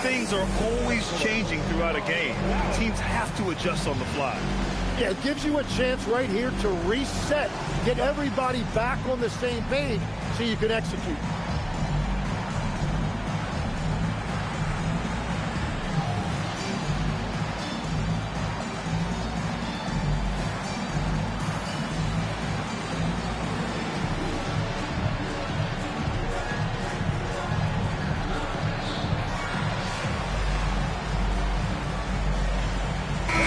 things are always changing throughout a game. Teams have to adjust on the fly. Yeah, it gives you a chance right here to reset, get everybody back on the same page so you can execute.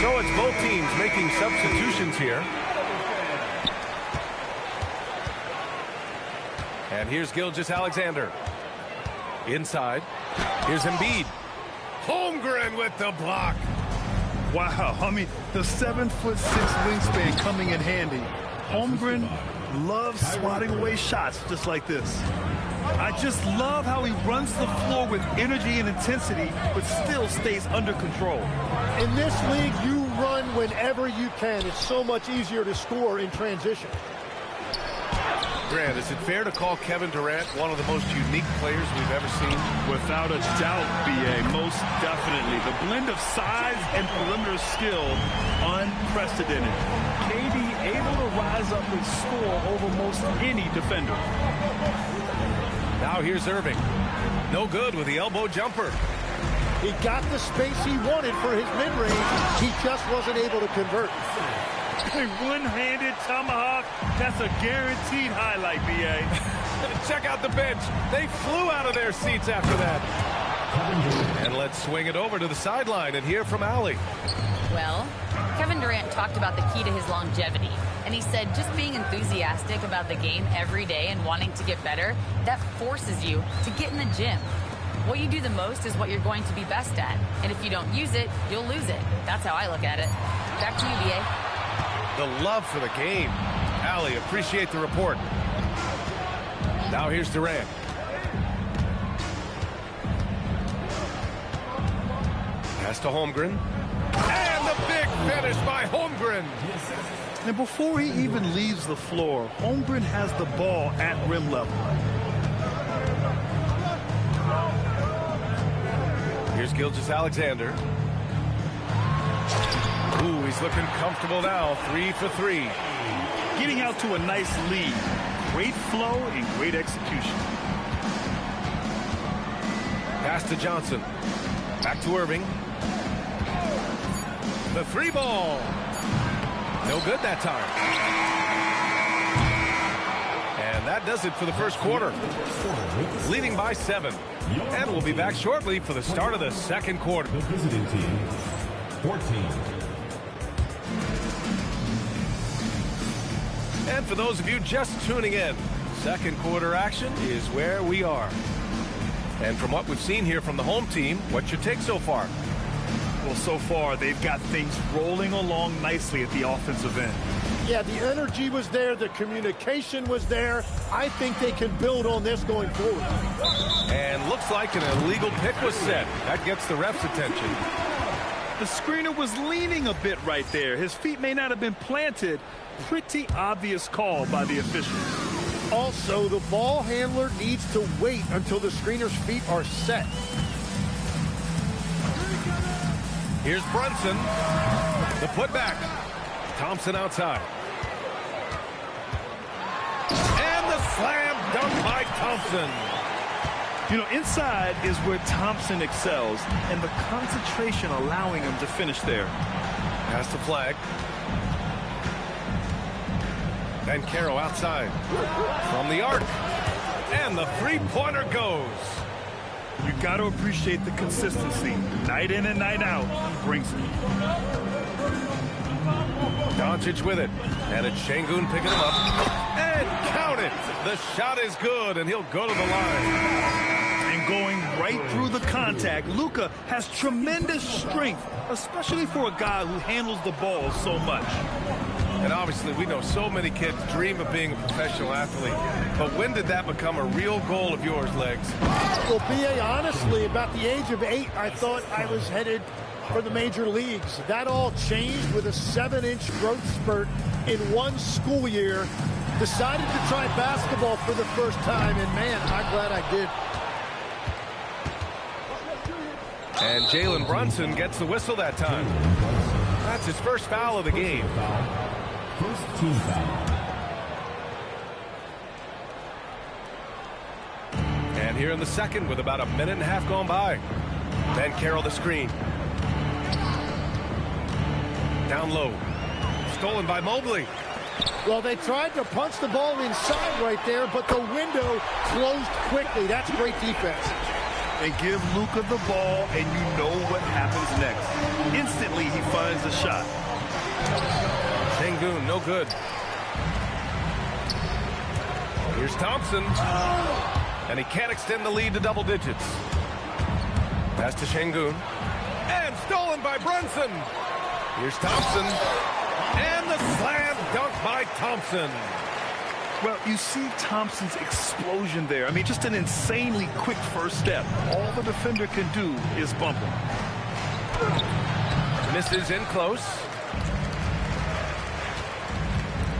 So it's both teams making substitutions here. And here's Gilgeous-Alexander. Inside. Here's Embiid. Holmgren with the block. Wow, I mean, the 7'6" wingspan coming in handy. Holmgren loves swatting away shots just like this. I just love how he runs the floor with energy and intensity, but still stays under control. In this league, you run whenever you can. It's so much easier to score in transition. Grant, is it fair to call Kevin Durant one of the most unique players we've ever seen? Without a doubt, B.A., most definitely. The blend of size and perimeter skill, unprecedented. KD able to rise up and score over most any defender. Now here's Irving. No good with the elbow jumper. He got the space he wanted for his mid-range. He just wasn't able to convert. A one-handed tomahawk, that's a guaranteed highlight, B.A. Check out the bench. They flew out of their seats after that. And let's swing it over to the sideline and hear from Allie. Well, Kevin Durant talked about the key to his longevity. And he said just being enthusiastic about the game every day and wanting to get better, that forces you to get in the gym. What you do the most is what you're going to be best at. And if you don't use it, you'll lose it. That's how I look at it. Back to you, B.A. The love for the game. Allie, appreciate the report. Now here's Durant. Pass to Holmgren. And the big finish by Holmgren. And before he even leaves the floor, Holmgren has the ball at rim level. Here's Gilgeous-Alexander. Ooh, he's looking comfortable now. 3 for 3. Getting out to a nice lead. Great flow and great execution. Pass to Johnson. Back to Irving. The 3 ball. No good that time. And that does it for the first quarter. Leading by 7. And we'll be back shortly for the start of the second quarter. The visiting team, 14. And for those of you just tuning in, second quarter action is where we are. And from what we've seen here from the home team, what's your take so far? Well, so far, they've got things rolling along nicely at the offensive end. Yeah, the energy was there. The communication was there. I think they can build on this going forward. And looks like an illegal pick was set. That gets the ref's attention. The screener was leaning a bit right there. His feet may not have been planted. Pretty obvious call by the officials. Also, the ball handler needs to wait until the screener's feet are set. Here's Brunson. The putback. Thompson outside. And the slam dunk by Thompson. You know, inside is where Thompson excels, and the concentration allowing him to finish there. Pass the flag. And Caro outside. From the arc. And the three-pointer goes. You got to appreciate the consistency. Night in and night out, he brings it. Doncic with it. And it's Şengün picking him up. And count it. The shot is good, and he'll go to the line. And going right through the contact, Luka has tremendous strength, especially for a guy who handles the ball so much. And obviously, we know so many kids dream of being a professional athlete. But when did that become a real goal of yours, Legs? Well, B.A., honestly, about the age of 8, I thought I was headed for the major leagues. That all changed with a 7-inch growth spurt in one school year. Decided to try basketball for the first time, and man, I'm glad I did. And Jalen Brunson gets the whistle that time. That's his first foul of the game. First team foul. And here in the second with about a minute and a half gone by. Ben Carroll the screen. Down low. Stolen by Mobley. Well, they tried to punch the ball inside right there, but the window closed quickly. That's great defense. And give Luka the ball, and you know what happens next. Instantly, he finds the shot. Sengun, no good. Here's Thompson. And he can't extend the lead to double digits. Pass to Sengun. And stolen by Brunson. Here's Thompson. And the slam dunk by Thompson. Well, you see Thompson's explosion there. I mean, just an insanely quick first step. All the defender can do is bump him. Misses in close.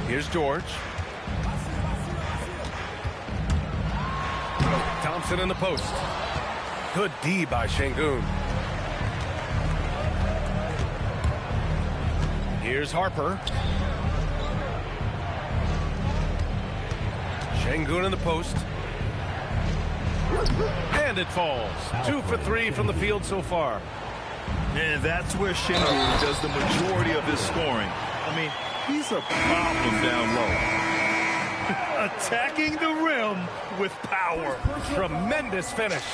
Here's George. Thompson in the post. Good D by Sengun. Here's Harper. Sengun in the post. And it falls. 2 for 3 from the field so far. And that's where Sengun does the majority of his scoring. I mean, he's a problem down low. Attacking the rim with power. Tremendous finish.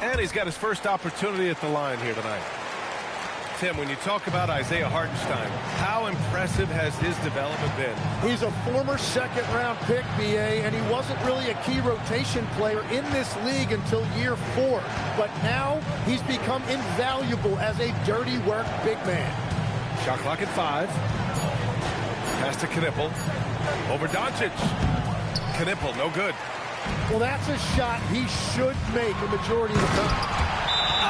And he's got his first opportunity at the line here tonight. Tim, when you talk about Isaiah Hartenstein, how impressive has his development been? He's a former second-round pick, BA, and he wasn't really a key rotation player in this league until year 4. But now he's become invaluable as a dirty work big man. Shot clock at 5. Pass to Knippel. Over Doncic. Knippel, no good. Well, that's a shot he should make a majority of the time.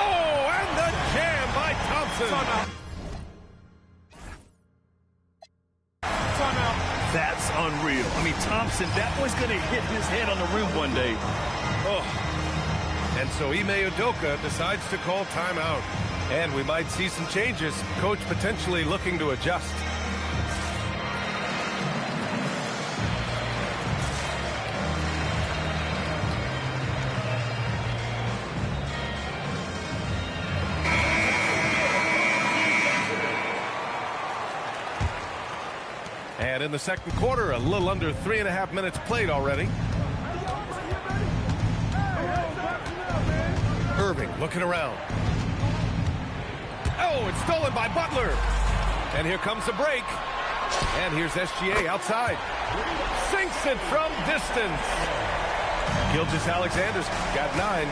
Oh, and the jam by Thompson. That's unreal. I mean, Thompson, that boy's going to hit his head on the rim one day. Oh. And so Ime Udoka decides to call timeout. And we might see some changes. Coach potentially looking to adjust. And in the second quarter, a little under 3.5 minutes played already. Irving looking around. Oh, it's stolen by Butler. And here comes the break. And here's SGA outside. Sinks it from distance. Gilgeous-Alexander's got 9.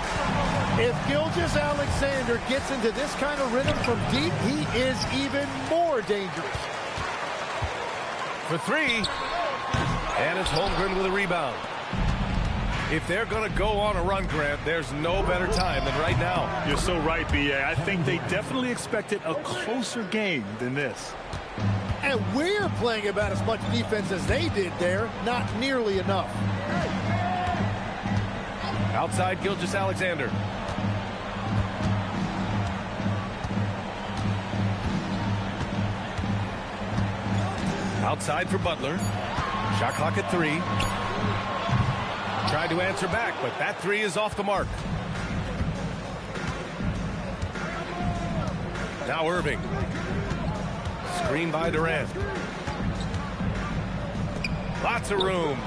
If Gilgeous-Alexander gets into this kind of rhythm from deep, he is even more dangerous. For 3. And it's Holmgren with a rebound. If they're going to go on a run, Grant, there's no better time than right now. You're so right, B.A. I think they definitely expected a closer game than this. And we're playing about as much defense as they did there. Not nearly enough. Outside Gilgeous-Alexander. Outside for Butler. Shot clock at 3. Tried to answer back, but that 3 is off the mark. Now Irving. Screen by Durant. Lots of room.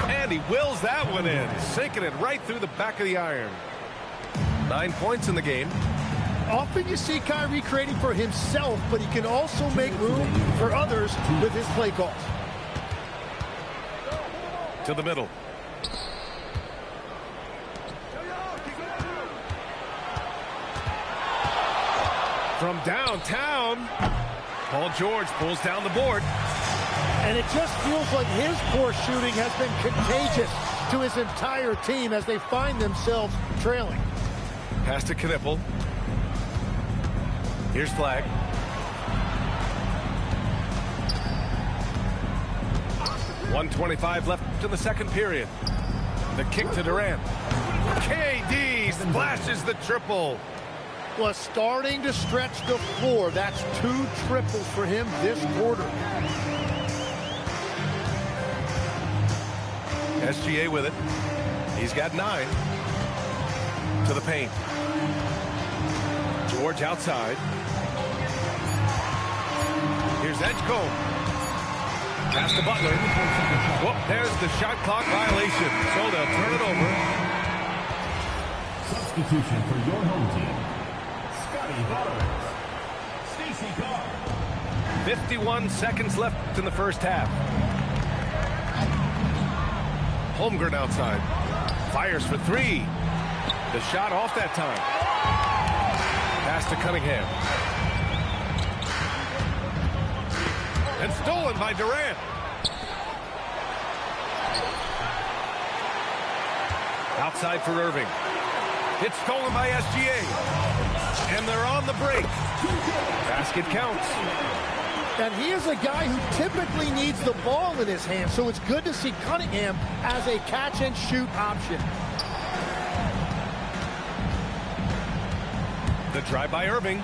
And he wills that one in, sinking it right through the back of the iron. 9 points in the game. Often you see Kyrie creating for himself, but he can also make room for others with his play calls. To the middle. From downtown, Paul George pulls down the board. And it just feels like his poor shooting has been contagious to his entire team as they find themselves trailing. Pass to Knippel. Here's Flag. .125 left in the second period. The kick to Durant. KD splashes the triple. was starting to stretch the floor. That's 2 triples for him this quarter. SGA with it. He's got 9. To the paint. George outside. Here's Edgecombe. Pass to Butler. Whoop, there's the shot clock violation. So they'll turn it over. Substitution for your home team. Scotty Barnes. Stacey Carr. 51 seconds left in the first half. Holmgren outside. Fires for 3. The shot off that time. Pass to Cunningham. And stolen by Durant. Outside for Irving. It's stolen by SGA. And they're on the break. Basket counts. And he is a guy who typically needs the ball in his hand, so it's good to see Cunningham as a catch-and-shoot option. The drive by Irving.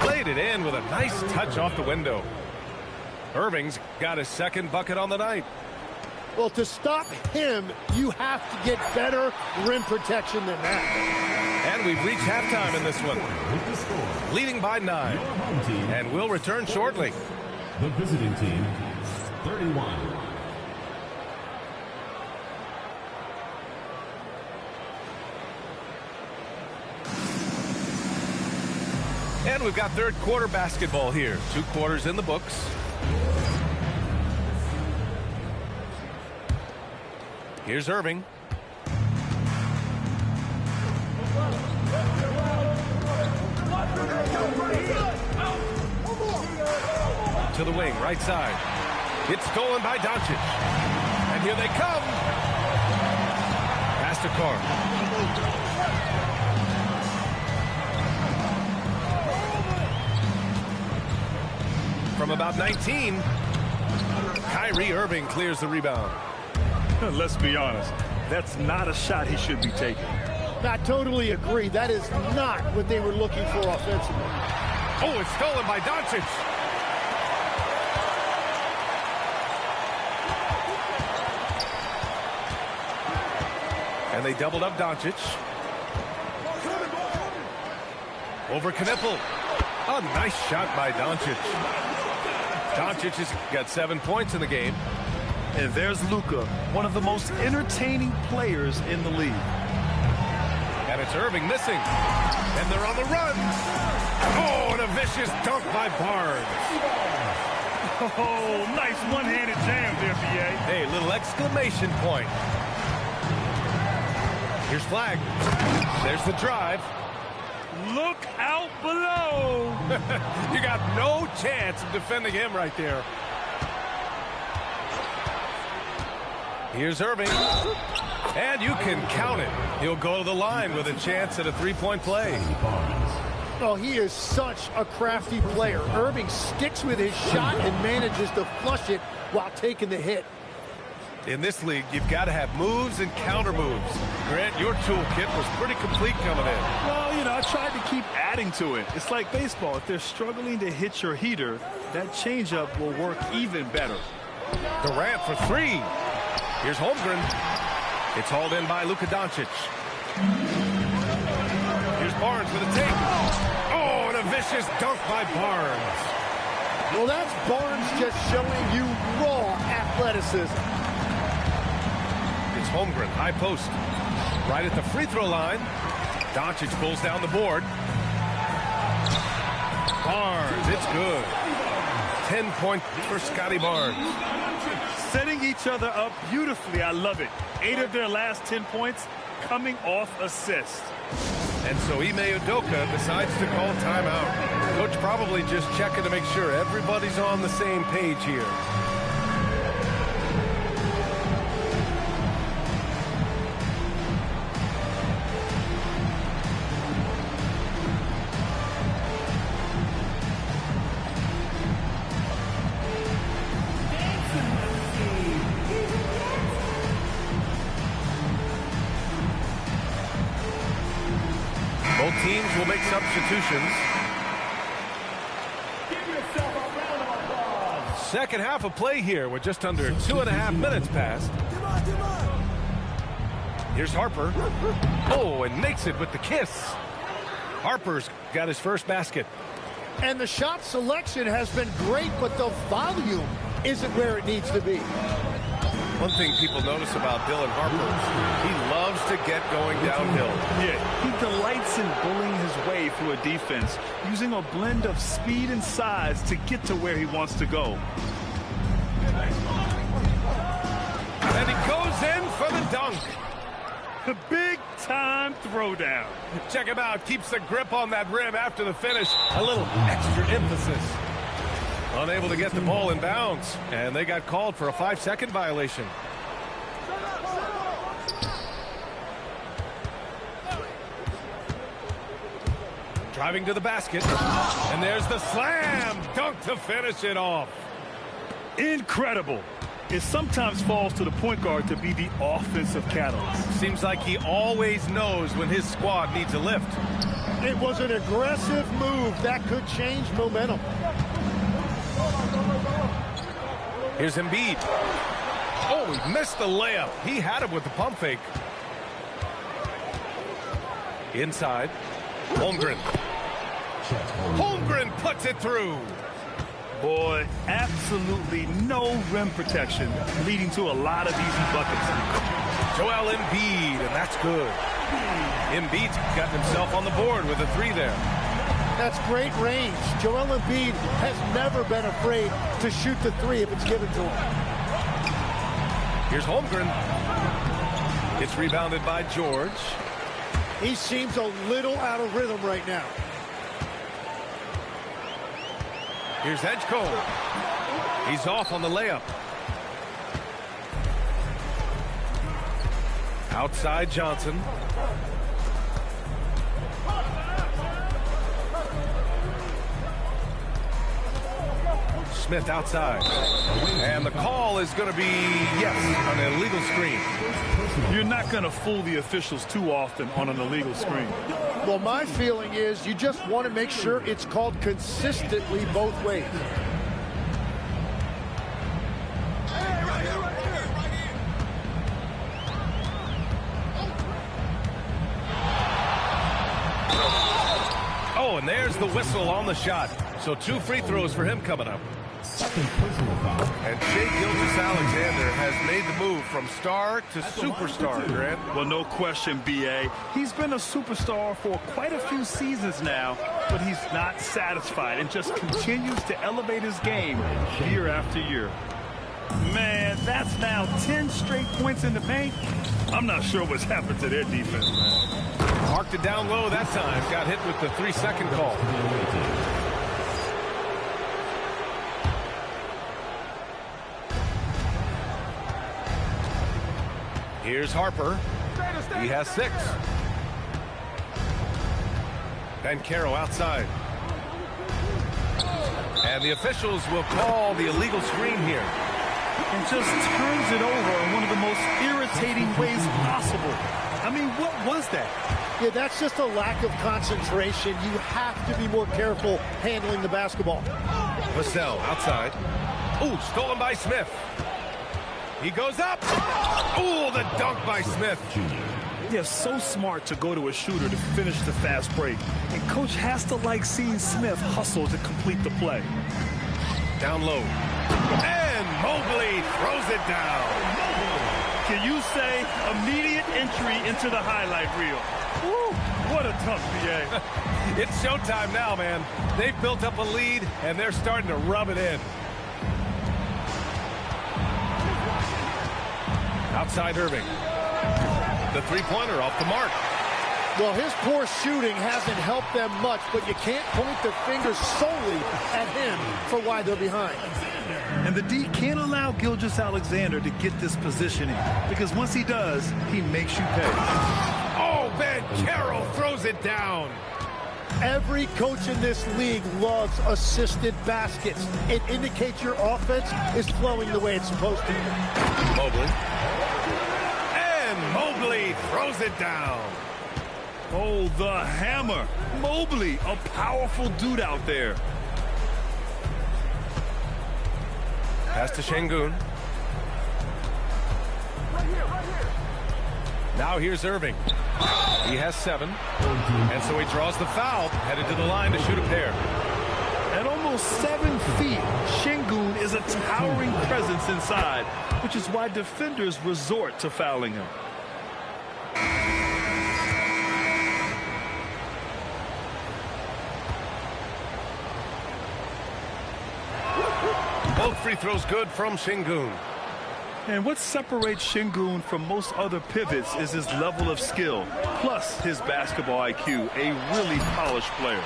Played it in with a nice touch off the window. Irving's got his second bucket on the night. Well, to stop him, you have to get better rim protection than that. And we've reached halftime in this one. With the score, Leading by 9. your home team. And we'll return shortly. The visiting team, 31. And we've got third quarter basketball here. 2 quarters in the books. Here's Irving. To the wing, right side. It's stolen by Doncic. And here they come. Pass to Carr. From about 19, Kyrie Irving clears the rebound. Let's be honest, that's not a shot he should be taking. I totally agree. That is not what they were looking for offensively. Oh, it's stolen by Doncic. And they doubled up Doncic. Over Knipple. A nice shot by Doncic. Doncic has got 7 points in the game. And there's Luka, one of the most entertaining players in the league. And it's Irving missing. And they're on the run. Oh, and a vicious dunk by Barnes. Oh, nice one-handed jam there, B.A. Hey, little exclamation point. Here's Flag. There's the drive. Look out below. You got no chance of defending him right there. Here's Irving. And you can count it. He'll go to the line with a chance at a three-point play. Oh, he is such a crafty player. Irving sticks with his shot and manages to flush it while taking the hit. In this league, you've got to have moves and counter moves. Grant, your toolkit was pretty complete coming in. Well, you know, I tried to keep adding to it. It's like baseball. If they're struggling to hit your heater, that changeup will work even better. Durant for 3. Here's Holmgren. It's hauled in by Luka Doncic. Here's Barnes with a take. Oh, and a vicious dunk by Barnes. Well, that's Barnes just showing you raw athleticism. It's Holmgren, high post. Right at the free throw line. Doncic pulls down the board. Barnes, it's good. 10-point for Scotty Barnes. Setting each other up beautifully. I love it. 8 of their last 10 points coming off assists. And so Ime Udoka decides to call timeout. Coach probably just checking to make sure everybody's on the same page here. Both teams teams will make substitutions. Second half of play here with just under 2.5 minutes passed. Here's Harper. Oh, and makes it with the kiss. Harper's got his first basket. And the shot selection has been great, but the volume isn't where it needs to be. One thing people notice about Dylan Harper, he loves to get going downhill. Yeah, he delights in bullying his way through a defense, using a blend of speed and size to get to where he wants to go. And he goes in for the dunk. The big-time throwdown. Check him out. Keeps the grip on that rim after the finish. A little extra emphasis. Unable to get the ball in bounds. And they got called for a 5-second violation. Driving to the basket. And there's the slam dunk to finish it off. Incredible. It sometimes falls to the point guard to be the offensive catalyst. Seems like he always knows when his squad needs a lift. It was an aggressive move that could change momentum. Here's Embiid. Oh, he missed the layup. He had him with the pump fake. Inside. Holmgren. Holmgren puts it through. Boy, absolutely no rim protection, leading to a lot of easy buckets. Joel Embiid, and that's good. Embiid's got himself on the board with a 3 there. That's great range. Joel Embiid has never been afraid to shoot the 3 if it's given to him. Here's Holmgren. It's rebounded by George. He seems a little out of rhythm right now. Here's Edgecombe. He's off on the layup. Outside Johnson. Smith outside. And the call is going to be, yes, on an illegal screen. You're not going to fool the officials too often on an illegal screen. Well, my feeling is you just want to make sure it's called consistently both ways. Oh, and there's the whistle on the shot. So 2 free throws for him coming up. And Shai Gilgeous-Alexander has made the move from star to superstar, Grant. Well, no question, B.A. He's been a superstar for quite a few seasons now, but he's not satisfied and just continues to elevate his game year after year. Man, that's now 10 straight points in the paint. I'm not sure what's happened to their defense, man. Marked it down low that time. Got hit with the 3-second call. Here's Harper. He has 6. Banchero outside. And the officials will call the illegal screen here. And just turns it over in one of the most irritating ways possible. I mean, what was that? Yeah, that's just a lack of concentration. You have to be more careful handling the basketball. Vassell outside. Ooh, stolen by Smith. He goes up. Ooh, the dunk by Smith. Yeah, so smart to go to a shooter to finish the fast break. And coach has to like seeing Smith hustle to complete the play. Down low. And Mobley throws it down. Can you say immediate entry into the highlight reel? Woo, what a dunk, B.A. It's showtime now, man. They've built up a lead, and they're starting to rub it in. Outside Irving. The 3-pointer off the mark. Well, his poor shooting hasn't helped them much, but you can't point the finger solely at him for why they're behind. And the D can't allow Gilgeous-Alexander to get this positioning, because once he does, he makes you pay. Oh, Banchero throws it down. Every coach in this league loves assisted baskets. It indicates your offense is flowing the way it's supposed to. Mobley. And Mobley throws it down. Oh, the hammer. Mobley, a powerful dude out there. Pass to Şengün. Now here's Irving. He has 7. And so he draws the foul, headed to the line to shoot a pair. At almost 7 feet, Şengün is a towering presence inside, which is why defenders resort to fouling him. Both free throws good from Şengün. And what separates Şengün from most other pivots is his level of skill, plus his basketball IQ, a really polished player.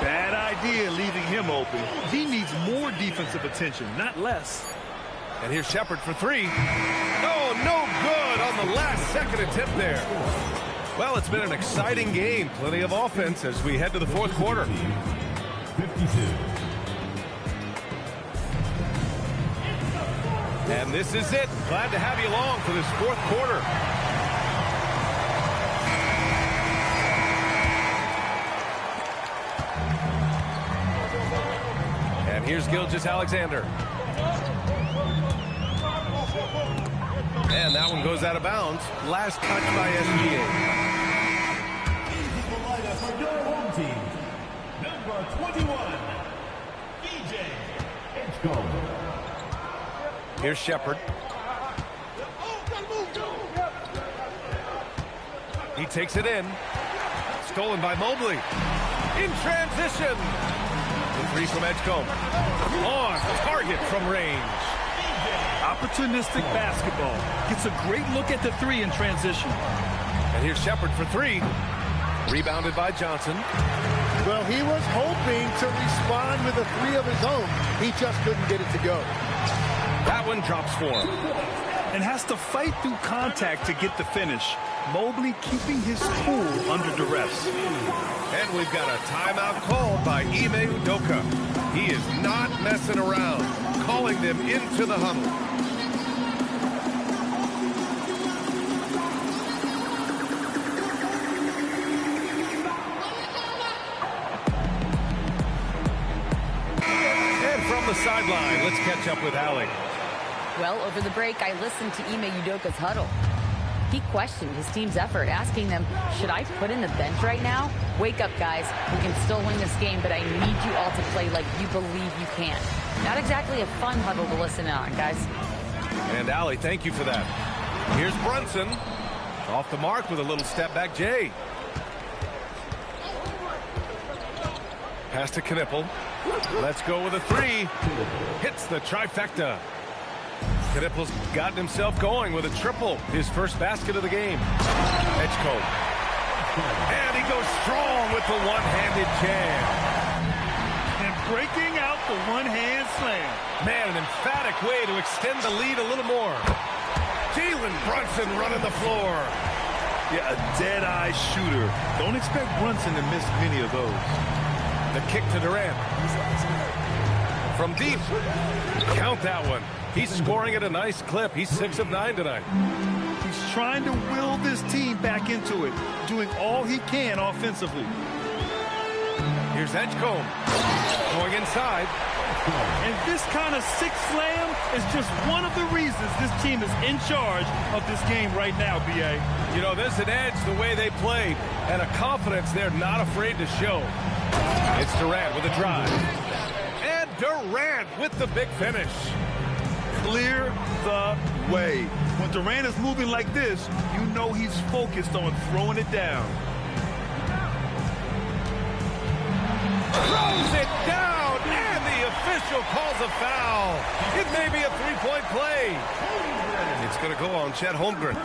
Bad idea leaving him open. He needs more defensive attention, not less. And here's Shepherd for 3. Oh, no good on the last second attempt there. Well, it's been an exciting game. Plenty of offense as we head to the fourth quarter. 52. And this is it. Glad to have you along for this fourth quarter. And here's Gilgeous-Alexander. And that one goes out of bounds. Last touch by SGA. Easy lineup for your home team. Number 21, DJ Edgecombe. Here's Shepherd. He takes it in. Stolen by Mobley. In transition. The 3 from Edgecombe. On target from range. Opportunistic basketball. Gets a great look at the 3 in transition. And here's Shepherd for 3. Rebounded by Johnson. Well, he was hoping to respond with a 3 of his own. He just couldn't get it to go. That one drops for him. And has to fight through contact to get the finish. Mobley keeping his cool under duress. And we've got a timeout called by Ime Udoka. He is not messing around, calling them into the huddle. And from the sideline, let's catch up with Allie. Well, over the break, I listened to Ime Udoka's huddle. He questioned his team's effort, asking them, should I put in the bench right now? Wake up, guys. We can still win this game, but I need you all to play like you believe you can. Not exactly a fun huddle to listen on, guys. And Allie, thank you for that. Here's Brunson. Off the mark with a little step back Jay. Pass to Knipple. Let's go with a 3. Hits the trifecta. Knipple's gotten himself going with a triple. His first basket of the game. Edgecombe. And he goes strong with the one-handed jam. And breaking out the one-hand slam. Man, an emphatic way to extend the lead a little more. Jalen Brunson running the floor. Yeah, a dead-eye shooter. Don't expect Brunson to miss many of those. The kick to Durant. From deep. Count that one. He's scoring at a nice clip. He's 6 of 9 tonight. He's trying to will this team back into it, doing all he can offensively. Here's Edgecombe. Going inside. And this kind of 6 slam is just one of the reasons this team is in charge of this game right now, B.A. You know, there's an edge the way they played and a confidence they're not afraid to show. It's Durant with a drive. And Durant with the big finish. Clear the way. When Durant is moving like this, you know he's focused on throwing it down. Throws it down, and the official calls a foul. It may be a 3-point play. It's going to go on Chet Holmgren.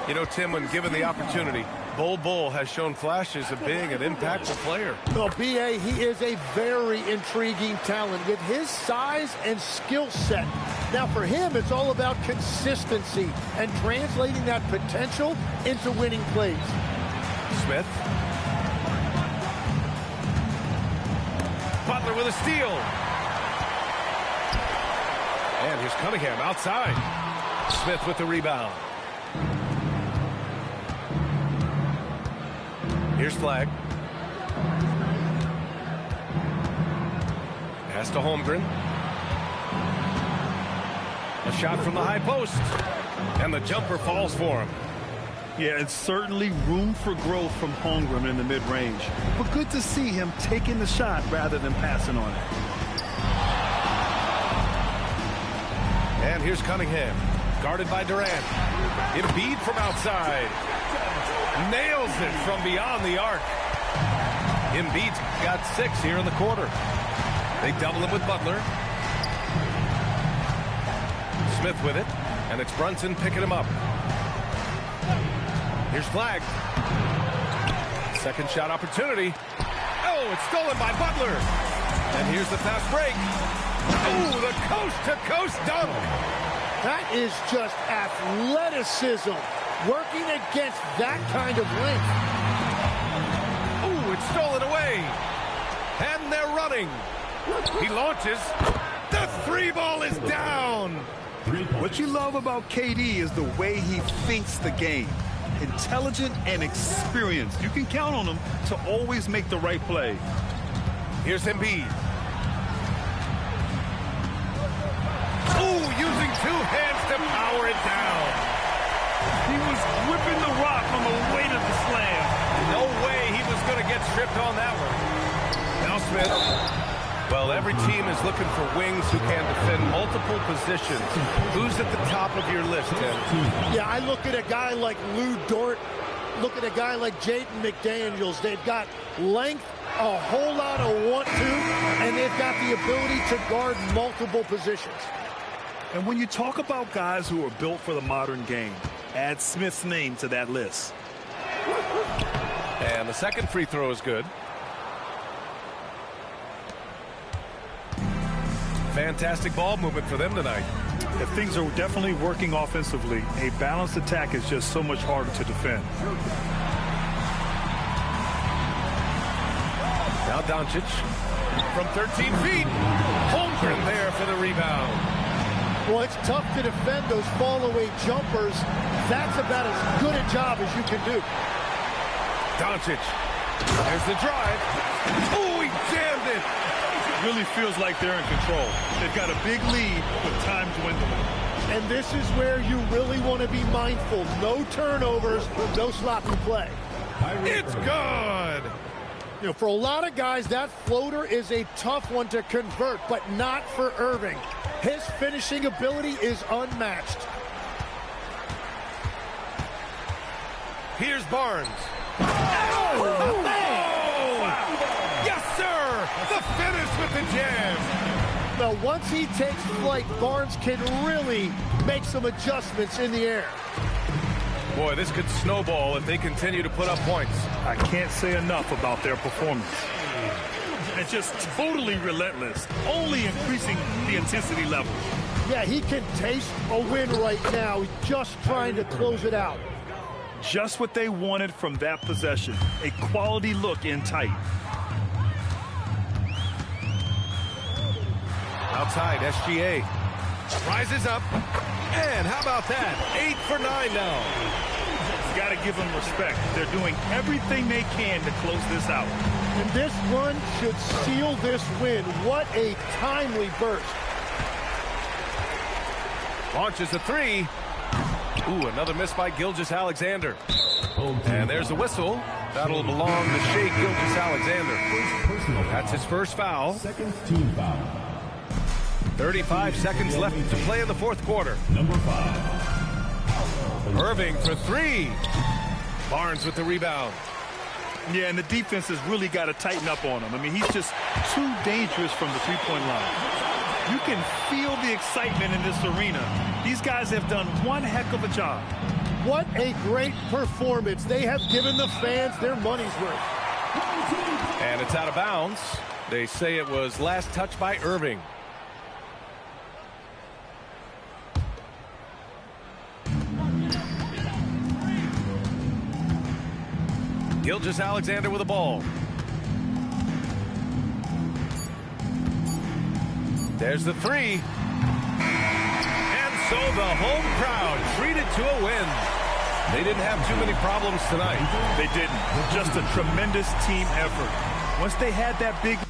You know, Tim, when given the opportunity, Bol Bol has shown flashes of being an impactful player. Well, B.A., he is a very intriguing talent with his size and skill set. Now, for him, it's all about consistency and translating that potential into winning plays. Smith. Butler with a steal. And here's Cunningham outside. Smith with the rebound. Here's Flag. Pass to Holmgren. A shot from the high post. And the jumper falls for him. Yeah, it's certainly room for growth from Holmgren in the mid-range. But good to see him taking the shot rather than passing on it. And here's Cunningham. Guarded by Durant. Embiid from outside. Nails it from beyond the arc. Embiid's got 6 here in the quarter. They double him with Butler. Smith with it. And it's Brunson picking him up. Here's Flag. Second shot opportunity. Oh, it's stolen by Butler. And here's the fast break. Oh, the coast-to-coast dunk. That is just athleticism working against that kind of length. Oh, it's stolen away. And they're running. He launches. The 3 ball is down. What you love about KD is the way he thinks the game. Intelligent and experienced. You can count on him to always make the right play. Here's Embiid. Oh, using 2 hands to power it down. He was whipping the rock on the way to the slam. No way he was going to get stripped on that one. Now Smith. Well, every team is looking for wings who can defend multiple positions. Who's at the top of your list, Tim? Yeah, I look at a guy like Lou Dort, look at a guy like Jaden McDaniels. They've got length, a whole lot of want to, and they've got the ability to guard multiple positions. And when you talk about guys who are built for the modern game, add Smith's name to that list. And the second free throw is good. Fantastic ball movement for them tonight. If things are definitely working offensively, a balanced attack is just so much harder to defend. Now Doncic from 13 feet. Holmgren there for the rebound. Well, it's tough to defend those fall-away jumpers. That's about as good a job as you can do. Doncic. There's the drive. Oh, he jammed it. Really feels like they're in control. They've got a big lead with time dwindling. And this is where you really want to be mindful. No turnovers, no sloppy play. It's good. You know, for a lot of guys, that floater is a tough one to convert, but not for Irving. His finishing ability is unmatched. Here's Barnes. Oh, yes, sir. The finish with the jam. Now, once he takes flight, Barnes can really make some adjustments in the air. Boy, this could snowball if they continue to put up points. I can't say enough about their performance. And just totally relentless, only increasing the intensity level. Yeah, he can taste a win right now. He's just trying to close it out. Just what they wanted from that possession. A quality look in tight. Outside, SGA rises up. And how about that? 8 for 9 now. Got to give them respect. They're doing everything they can to close this out. And this run should seal this win. What a timely burst. Launches a 3. Ooh, another miss by Gilgeous-Alexander. And there's a whistle. That'll belong to Shai Gilgeous-Alexander. That's his first foul. Second team foul. 35 seconds left to play in the fourth quarter. Number 5. Irving for 3. Barnes with the rebound. Yeah, and the defense has really got to tighten up on him. I mean, he's just too dangerous from the three-point line. You can feel the excitement in this arena. These guys have done one heck of a job. What a great performance. They have given the fans their money's worth. And it's out of bounds. They say it was last touched by Irving. Gilgeous-Alexander with the ball. There's the 3. And so the home crowd treated to a win. They didn't have too many problems tonight. They didn't. Just a tremendous team effort. Once they had that big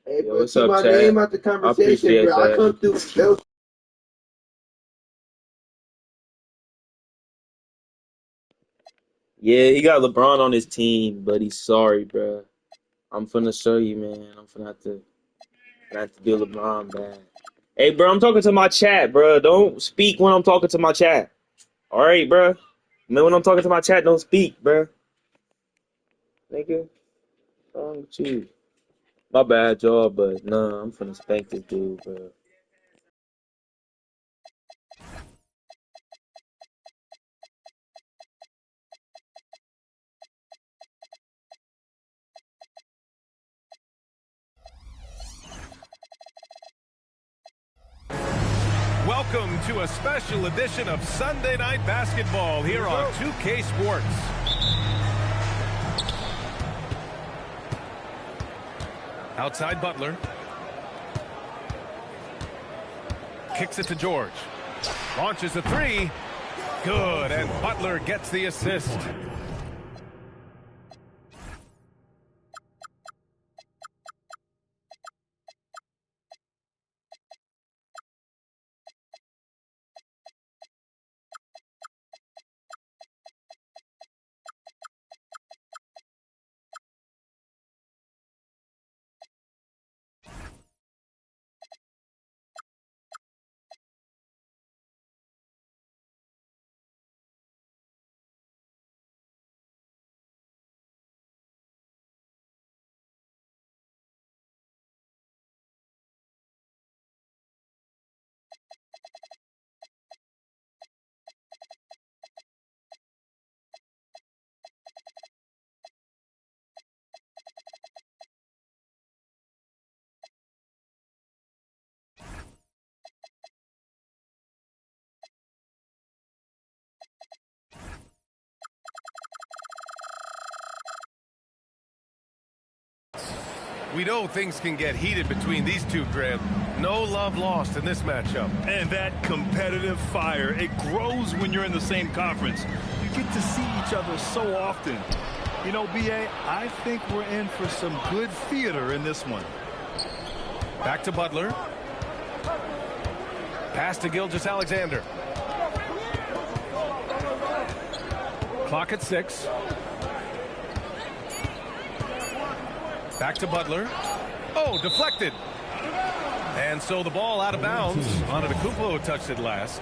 Hey, Yo, bro, what's keep up, my Chad? name out the I conversation, appreciate bro. I that. come through. They'll Yeah, he got LeBron on his team, but he's sorry, bro. I'm finna show you, man. I'm finna have to do LeBron bad. Hey, bro, I'm talking to my chat, bro. Don't speak when I'm talking to my chat. All right, bro. Man, when I'm talking to my chat, don't speak, bro. Nigga, what's wrong with you? My bad, y'all, but nah, I'm finna spank this dude, bro. Welcome to a special edition of Sunday Night Basketball here on 2K Sports. Outside Butler. Kicks it to George. Launches a three. Good, and Butler gets the assist. We know things can get heated between these two, Graham. No love lost in this matchup. And that competitive fire, it grows when you're in the same conference. You get to see each other so often. You know, B.A., I think we're in for some good theater in this one. Back to Butler. Pass to Gilgeous-Alexander. Clock at 6. Back to Butler. Oh, deflected. And so the ball out of bounds. Antetokounmpo touched it last.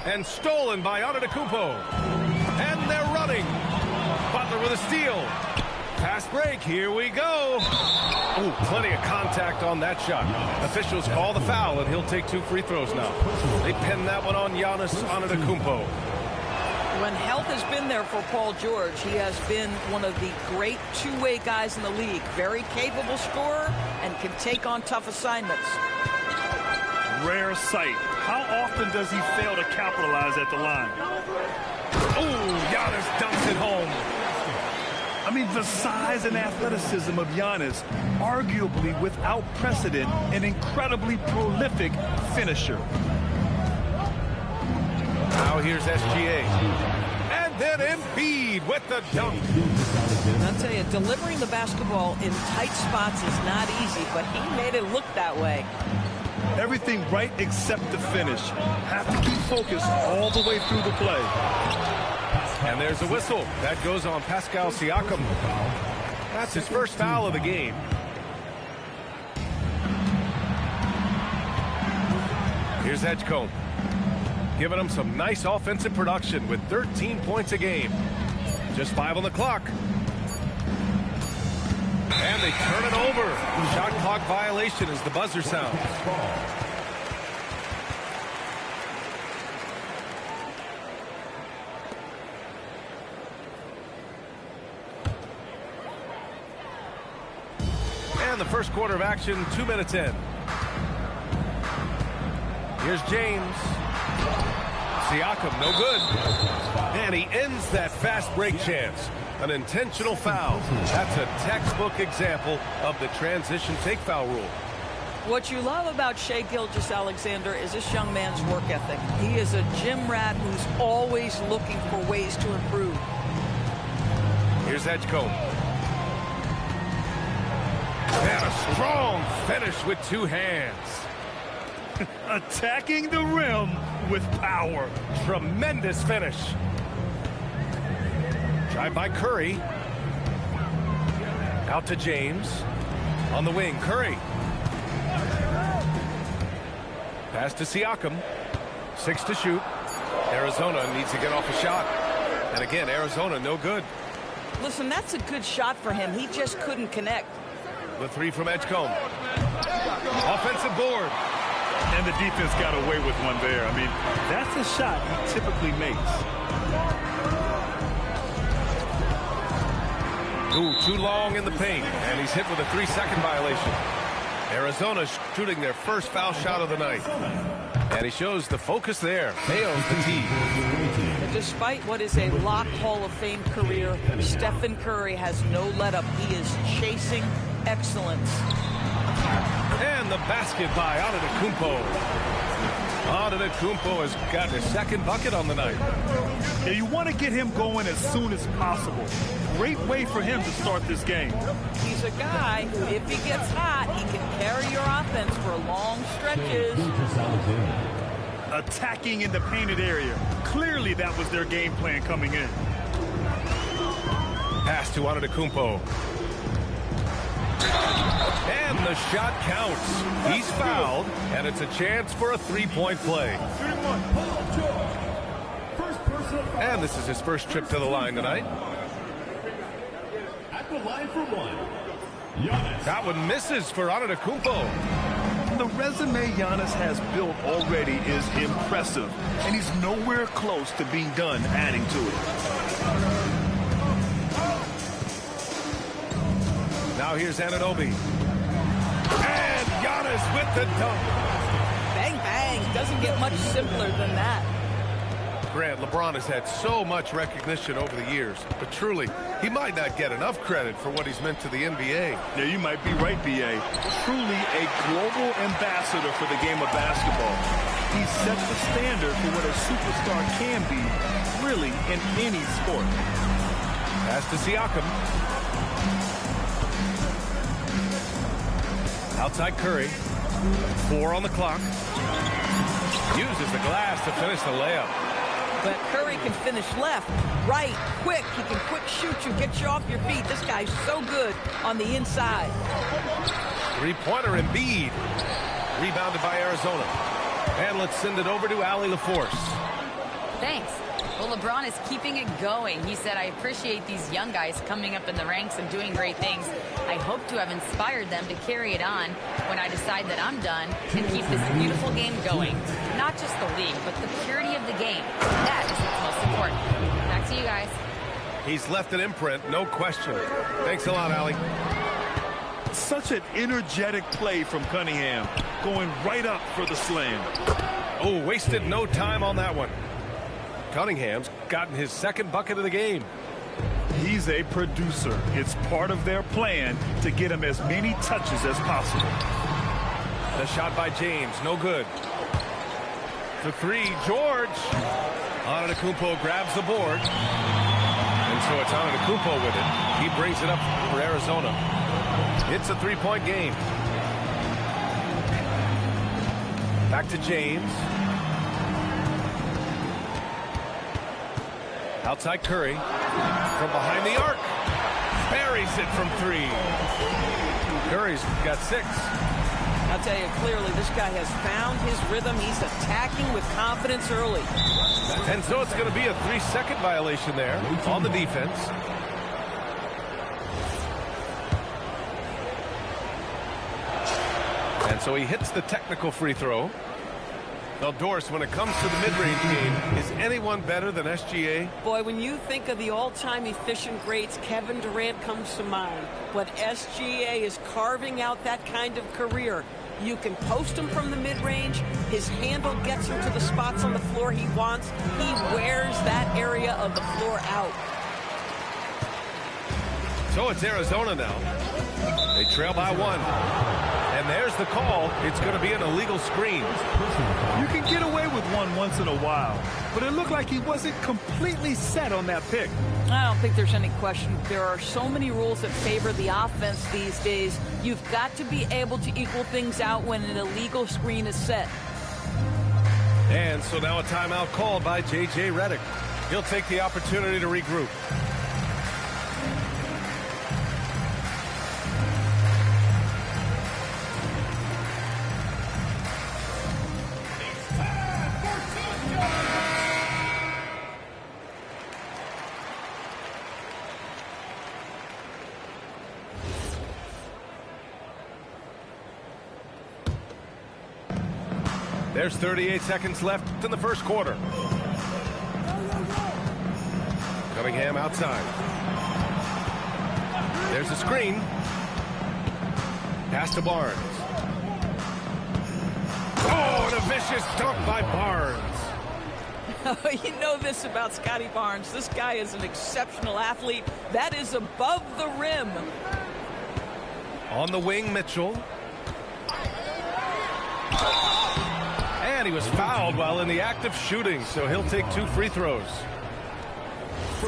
And stolen by Antetokounmpo. And they're running. Butler with a steal. Fast break. Here we go. Ooh, plenty of contact on that shot. Officials call the foul, and he'll take 2 free throws now. They pin that one on Giannis Antetokounmpo. When health has been there for Paul George, he has been one of the great two-way guys in the league. Very capable scorer and can take on tough assignments. Rare sight. How often does he fail to capitalize at the line? Ooh, Giannis dumps it home. I mean, the size and athleticism of Giannis, arguably without precedent, an incredibly prolific finisher. Now here's SGA. And then Embiid with the dunk. I'll tell you, delivering the basketball in tight spots is not easy, but he made it look that way. Everything right except the finish. Have to keep focused all the way through the play. And there's a whistle. That goes on Pascal Siakam. That's his first foul of the game. Here's Edgecombe. Giving him some nice offensive production with 13 points a game. Just 5 on the clock. And they turn it over. Shot clock violation as the buzzer sounds. And the first quarter of action, 2 minutes in. Here's James. Siakam, no good. And he ends that fast break chance. An intentional foul. That's a textbook example of the transition take foul rule. What you love about Shai Gilgeous-Alexander is this young man's work ethic. He is a gym rat who's always looking for ways to improve. Here's Edgecombe. And a strong finish with two hands. Attacking the rim with power. Tremendous finish. Drive by Curry. Out to James. On the wing, Curry. Pass to Siakam. 6 to shoot. Arizona needs to get off a shot. And again, Arizona no good. Listen, that's a good shot for him. He just couldn't connect. The three from Edgecombe. Offensive board. And the defense got away with one there. I mean, that's a shot he typically makes. Ooh, too long in the paint. And he's hit with a 3-second violation. Arizona shooting their first foul shot of the night. And he shows the focus there. Fails the tee. Despite what is a lock Hall of Fame career, Stephen Curry has no let-up. He is chasing excellence. And the basket by Antetokounmpo. Antetokounmpo has gotten his second bucket on the night. Yeah, you want to get him going as soon as possible. Great way for him to start this game. He's a guy who, if he gets hot, he can carry your offense for long stretches. Attacking in the painted area. Clearly that was their game plan coming in. Pass to Antetokounmpo. And the shot counts. He's fouled, and it's a chance for a three-point play. And this is his first trip to the line tonight. At the line for one, Giannis. That one misses for Antetokounmpo. The resume Giannis has built already is impressive, and he's nowhere close to being done adding to it. Now here's Anunoby. And Giannis with the dunk. Bang, bang. Doesn't get much simpler than that. Grant, LeBron has had so much recognition over the years, but truly, he might not get enough credit for what he's meant to the NBA. Yeah, you might be right, B.A. Truly a global ambassador for the game of basketball. He set the standard for what a superstar can be, really, in any sport. Pass to Siakam. Outside Curry. 4 on the clock. Uses the glass to finish the layup. But Curry can finish left, right, quick. He can quick shoot you, get you off your feet. This guy's so good on the inside. Three-pointer Embiid. Rebounded by Arizona. And let's send it over to Allie LaForce. Thanks. Well, LeBron is keeping it going. He said, I appreciate these young guys coming up in the ranks and doing great things. I hope to have inspired them to carry it on when I decide that I'm done and keep this beautiful game going. Not just the league, but the purity of the game. That is what's most important. Back to you guys. He's left an imprint, no question. Thanks a lot, Allie. Such an energetic play from Cunningham, going right up for the slam. Oh, wasted no time on that one. Cunningham's gotten his second bucket of the game. He's a producer. It's part of their plan to get him as many touches as possible. The shot by James, no good. The three, George. Antetokounmpo grabs the board. And so it's Antetokounmpo with it. He brings it up for Arizona. It's a three-point game. Back to James. Outside Curry. From behind the arc. Buries it from 3. Curry's got 6. I'll tell you clearly, this guy has found his rhythm. He's attacking with confidence early. And so it's going to be a 3-second violation there on the defense. And so he hits the technical free throw. Now, Doris, when it comes to the mid-range game, is anyone better than SGA? Boy, when you think of the all-time efficient greats, Kevin Durant comes to mind. But SGA is carving out that kind of career. You can post him from the mid-range. His handle gets him to the spots on the floor he wants. He wears that area of the floor out. So it's Arizona now. They trail by 1. And there's the call. It's going to be an illegal screen. You can get away with one once in a while, but it looked like he wasn't completely set on that pick. I don't think there's any question. There are so many rules that favor the offense these days. You've got to be able to equal things out when an illegal screen is set. And so now a timeout called by J.J. Redick. He'll take the opportunity to regroup. There's 38 seconds left in the first quarter. Cunningham outside. There's a screen. Pass to Barnes. Oh, and a vicious dunk by Barnes. You know this about Scotty Barnes. This guy is an exceptional athlete. That is above the rim. On the wing, Mitchell. And he was fouled while in the act of shooting, so he'll take 2 free throws.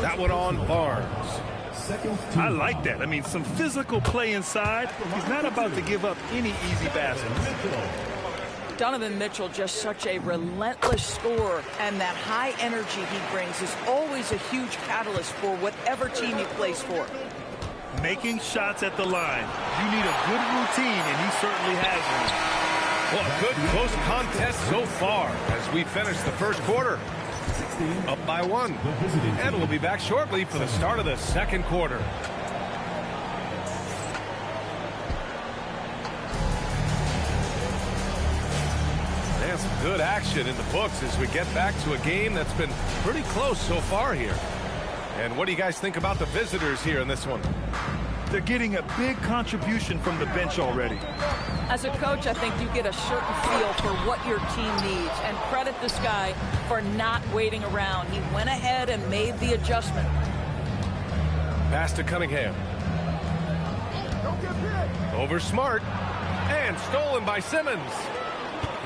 That one on Barnes. I like that. I mean, some physical play inside. He's not about to give up any easy baskets. Donovan Mitchell, just such a relentless scorer, and that high energy he brings is always a huge catalyst for whatever team he plays for. Making shots at the line. You need a good routine, and he certainly has one. Well, a good close contest so far as we finish the first quarter. Up by 1. And we'll be back shortly for the start of the second quarter. And some good action in the books as we get back to a game that's been pretty close so far here. And what do you guys think about the visitors here in this one? They're getting a big contribution from the bench already. As a coach, I think you get a certain feel for what your team needs, and credit this guy for not waiting around. He went ahead and made the adjustment. Pass to Cunningham. Over Smart. And stolen by Simmons.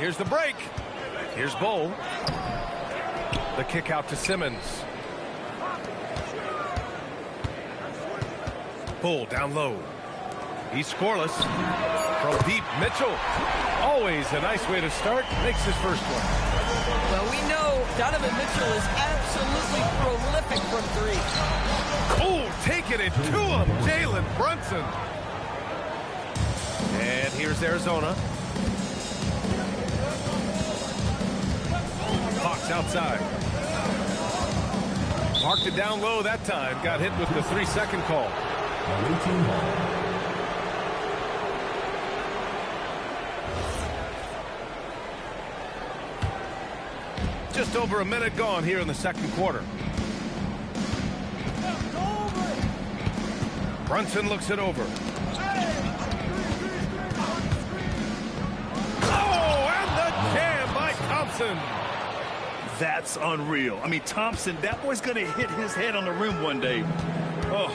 Here's the break. Here's Bull. The kick out to Simmons. Bull down low. He's scoreless. From deep, Mitchell. Always a nice way to start. Makes his first one. Well, we know Donovan Mitchell is absolutely prolific from 3. Oh, taking it to him. Jalen Brunson. And here's Arizona. Hawks outside. Marked it down low that time. Got hit with the 3-second call. Just over a minute gone here in the second quarter. Brunson looks it over. Oh, and the jam by Thompson. That's unreal. I mean, Thompson, that boy's going to hit his head on the rim one day. Oh.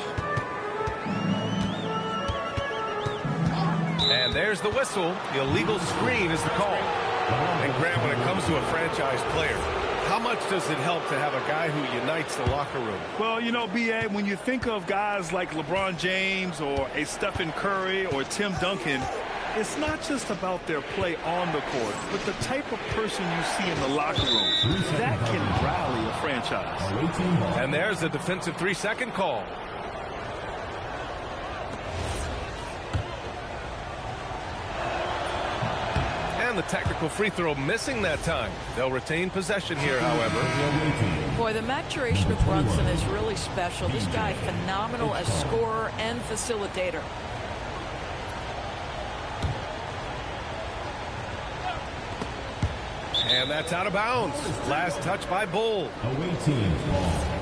And there's the whistle. The illegal screen is the call. And Grant, when it comes to a franchise player, how much does it help to have a guy who unites the locker room? Well, you know, B.A., when you think of guys like LeBron James or a Stephen Curry or Tim Duncan, it's not just about their play on the court, but the type of person you see in the locker room. That can rally a franchise. And there's a defensive 3-second call. And the technical free throw missing that time. They'll retain possession here, however. Boy, the maturation of Brunson is really special. This guy, phenomenal as scorer and facilitator. And that's out of bounds. Last touch by Bull. Away team ball.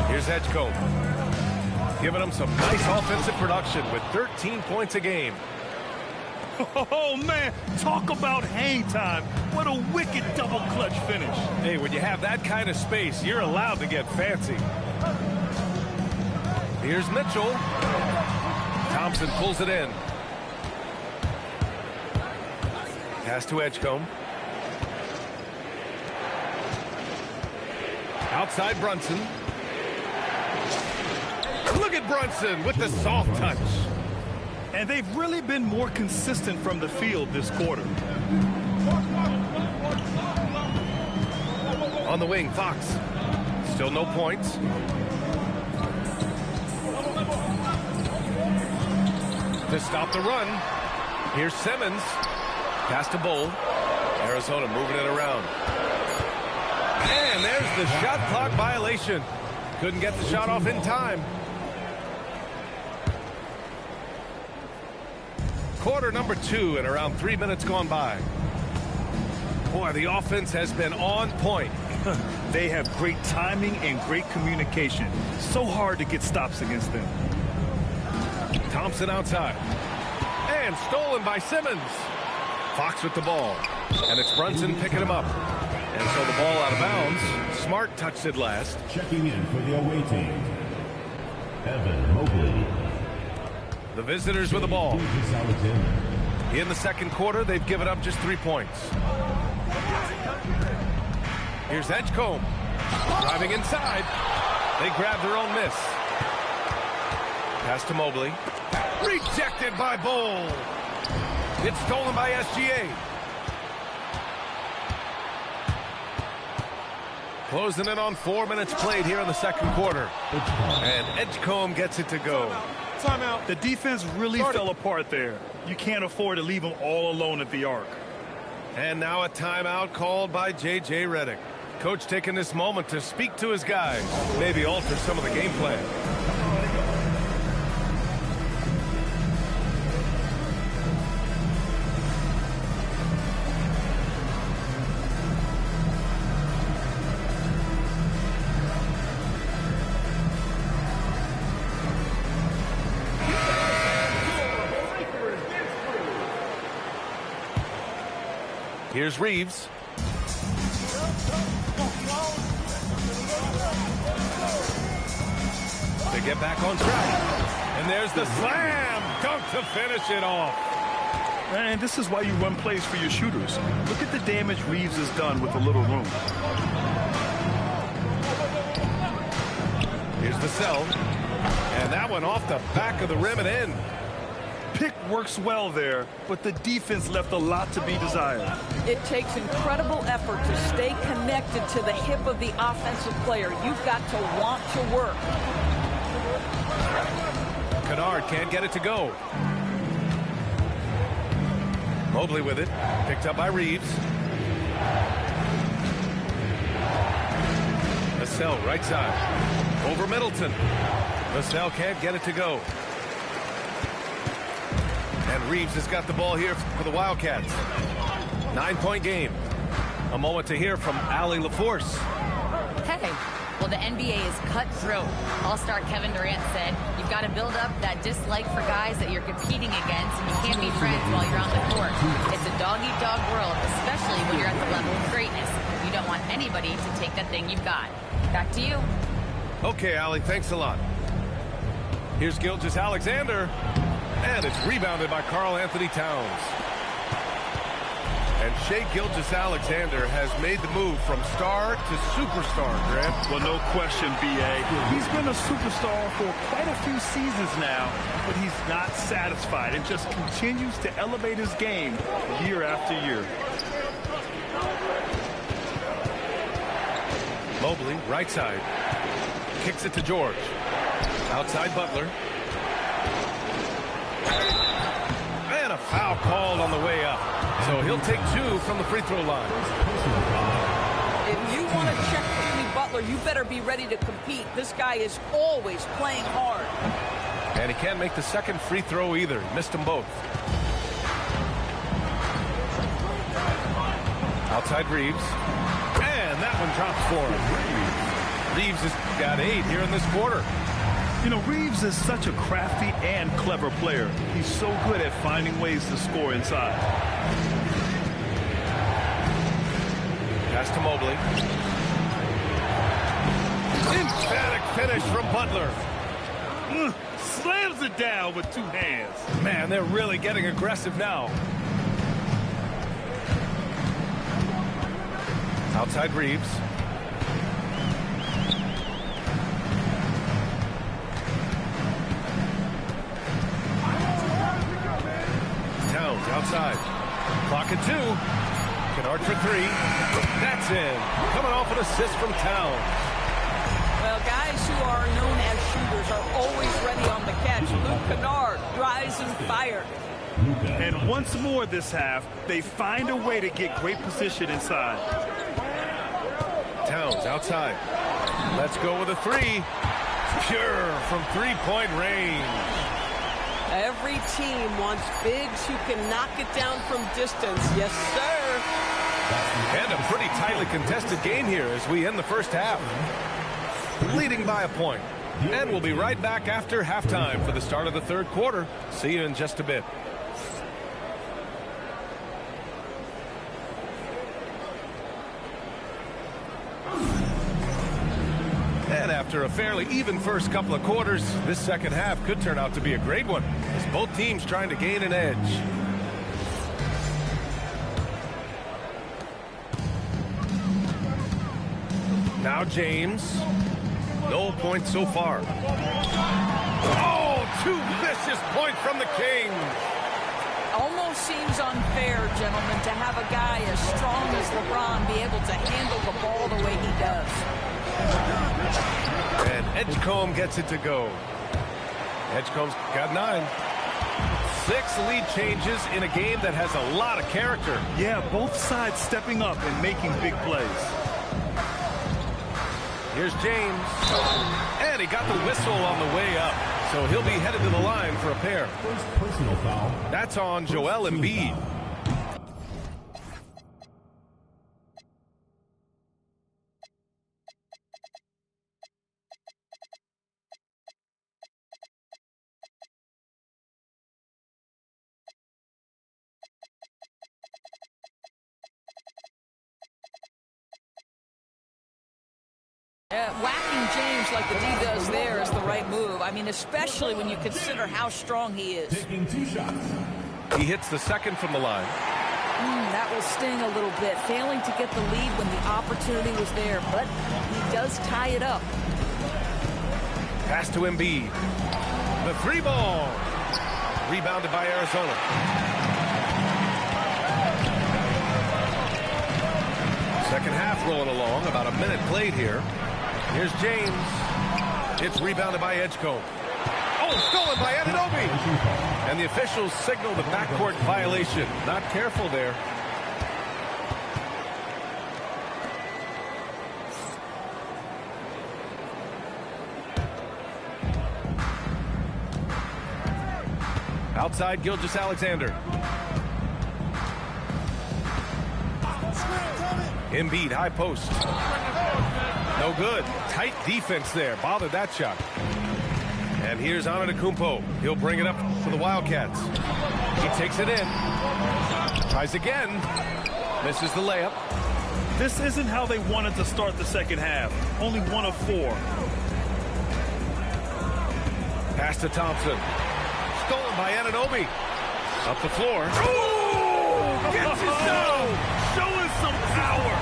Here's Edgecombe. Giving them some nice offensive production with 13 points a game. Oh, man, talk about hang time. What a wicked double clutch finish. Hey, when you have that kind of space, you're allowed to get fancy. Here's Mitchell. Thompson Thompson pulls it in. Pass to Edgecombe. Outside Brunson. Look at Brunson with the soft touch. And they've really been more consistent from the field this quarter. On the wing, Fox. Still no points. To stop the run. Here's Simmons. Pass to Bull. Arizona moving it around. And there's the shot clock violation. Couldn't get the shot off in time. Quarter number 2 and around 3 minutes gone by. Boy, the offense has been on point. They have great timing and great communication. So hard to get stops against them. Thompson outside. And stolen by Simmons. Fox with the ball. And it's Brunson picking him up. And so the ball out of bounds. Smart touched it last. Checking in for the away team, Evan Mobley. The visitors with the ball. Lucas Alexander. In the second quarter, they've given up just 3 points. Here's Edgecombe. Driving inside. They grab their own miss. Pass to Mobley. Rejected by Bull. It's stolen by SGA. Closing in on 4 minutes played here in the second quarter. And Edgecombe gets it to go. Timeout. The defense really fell apart there. You can't afford to leave them all alone at the arc. And now a timeout called by J.J. Redick. Coach taking this moment to speak to his guys. Maybe alter some of the game plan. Here's Reeves. They get back on track. And there's the slam dunk to finish it off. And this is why you run plays for your shooters. Look at the damage Reeves has done with a little room. Here's the cell. And that one off the back of the rim and in. Pick works well there, but the defense left a lot to be desired. It takes incredible effort to stay connected to the hip of the offensive player. You've got to want to work. Kennard can't get it to go. Mobley with it. Picked up by Reeves. Vassell right side. Over Middleton. Vassell can't get it to go. And Reeves has got the ball here for the Wildcats. 9-point game. A moment to hear from Allie LaForce. Hey, well, the NBA is cutthroat. All-star Kevin Durant said, you've got to build up that dislike for guys that you're competing against, and you can't be friends while you're on the court. It's a dog-eat-dog world, especially when you're at the level of greatness. You don't want anybody to take that thing you've got. Back to you. Okay, Allie, thanks a lot. Here's Gilgeous-Alexander. And it's rebounded by Karl-Anthony Towns. And Shai Gilgeous-Alexander has made the move from star to superstar, Grant. Well, no question, B.A. He's been a superstar for quite a few seasons now, but he's not satisfied and just continues to elevate his game year after year. Mobley, right side. Kicks it to George. Outside Butler. And a foul called on the way up. So he'll take 2 from the free throw line. If you want to check Jimmy Butler, you better be ready to compete. This guy is always playing hard. And he can't make the second free throw either. Missed them both. Outside Reeves. And that one drops for him. Reeves has got 8 here in this quarter. You know, Reeves is such a crafty and clever player. He's so good at finding ways to score inside. Pass to Mobley. Emphatic finish from Butler. slams it down with 2 hands. Man, they're really getting aggressive now. Outside Reeves. Towns outside. Clock at 2. Kennard for 3. That's in. Coming off an assist from Towns. Well, guys who are known as shooters are always ready on the catch. Luke Kennard, rise and fire. And once more this half, they find a way to get great position inside. Towns outside. Let's go with a 3. Pure from 3-point range. Every team wants bigs who can knock it down from distance. Yes, sir. And a pretty tightly contested game here as we end the first half. Leading by a point. And we'll be right back after halftime for the start of the third quarter. See you in just a bit. And after a fairly even first couple of quarters, this second half could turn out to be a great one as both teams trying to gain an edge. Now James. No points so far. Oh, 2 vicious points from the King. Almost seems unfair, gentlemen, to have a guy as strong as LeBron be able to handle the ball the way he does. And Edgecombe gets it to go. Edgecombe's got 9. 6 lead changes in a game that has a lot of character. Yeah, both sides stepping up and making big plays. Here's James. And he got the whistle on the way up. So he'll be headed to the line for a pair. First personal foul. That's on Joel Embiid. Whacking James like the D does there is the right move. I mean, especially when you consider how strong he is. Taking 2 shots. He hits the second from the line. That will sting a little bit. Failing to get the lead when the opportunity was there, but he does tie it up. Pass to Embiid. The 3 ball. Rebounded by Arizona. Second half rolling along. About a minute played here. Here's James. It's rebounded by Edgecombe. Oh, stolen by Anunoby. And the officials signal the backcourt violation. Not careful there. Outside, Gilgeous-Alexander. Embiid, high post. No good. Tight defense there. Bothered that shot. And here's Antetokounmpo. He'll bring it up for the Wildcats. He takes it in. Tries again. Misses the layup. This isn't how they wanted to start the second half. Only 1 of 4. Pass to Thompson. Stolen by Anunoby. Up the floor. Ooh! Gets it down! Showing some power!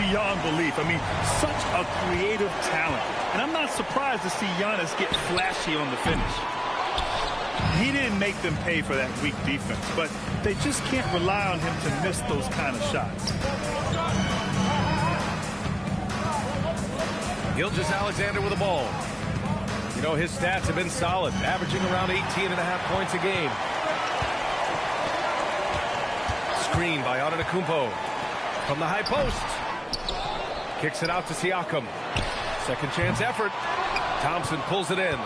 Beyond belief. I mean, such a creative talent. And I'm not surprised to see Giannis get flashy on the finish. He didn't make them pay for that weak defense, but they just can't rely on him to miss those kind of shots. Gilgeous-Alexander with the ball. You know, his stats have been solid, averaging around 18.5 points a game. Screen by Antetokounmpo. From the high post. Kicks it out to Siakam. Second chance effort. Thompson pulls it in.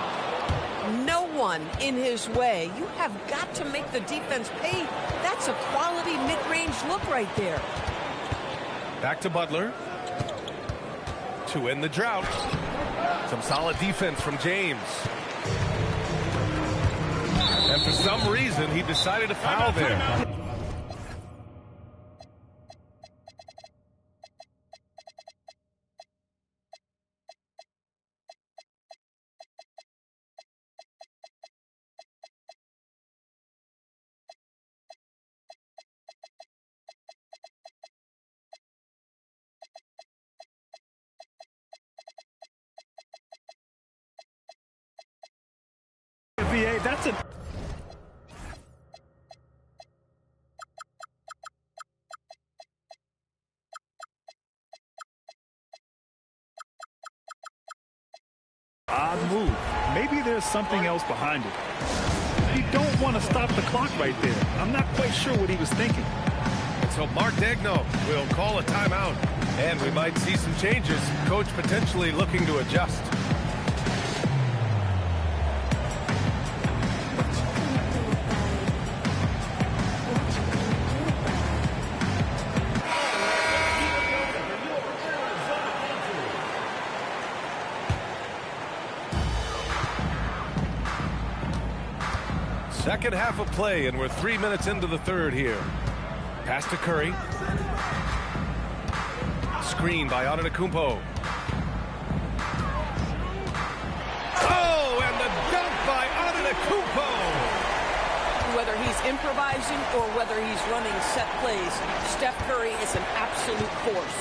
No one in his way. You have got to make the defense pay. That's a quality mid-range look right there. Back to Butler. To end the drought. Some solid defense from James. And for some reason, he decided to foul there. That's a... odd move. Maybe there's something else behind it. You don't want to stop the clock right there. I'm not quite sure what he was thinking. And so Mark Daigneault will call a timeout. And we might see some changes. Coach potentially looking to adjust. Second half of play, and we're 3 minutes into the third here. Pass to Curry. Screen by Antetokounmpo. Oh, and the dunk by Antetokounmpo. Whether he's improvising or whether he's running set plays, Steph Curry is an absolute force.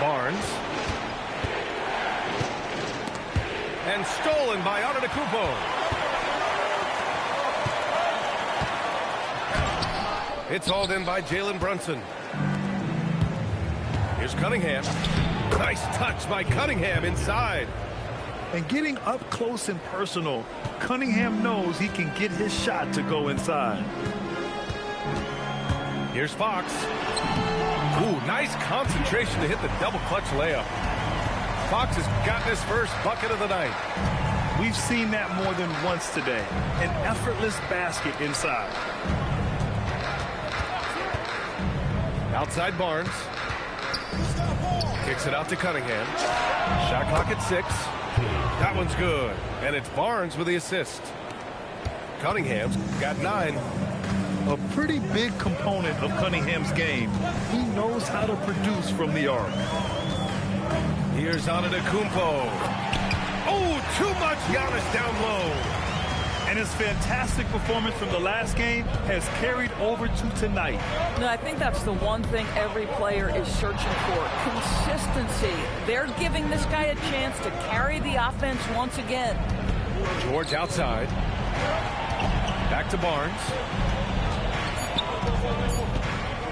Barnes. And stolen by Antetokounmpo. It's hauled in by Jalen Brunson. Here's Cunningham. Nice touch by Cunningham inside. And getting up close and personal, Cunningham knows he can get his shot to go inside. Here's Fox. Ooh, nice concentration to hit the double clutch layup. Fox has gotten his first bucket of the night. We've seen that more than once today. An effortless basket inside. Outside Barnes. Kicks it out to Cunningham. Shot clock at 6. That one's good. And it's Barnes with the assist. Cunningham's got 9. A pretty big component of Cunningham's game. He knows how to produce from the arc. Here's Antetokounmpo. Oh, too much Giannis down low. And his fantastic performance from the last game has carried over to tonight. No, I think that's the one thing every player is searching for. Consistency. They're giving this guy a chance to carry the offense once again. George outside. Back to Barnes.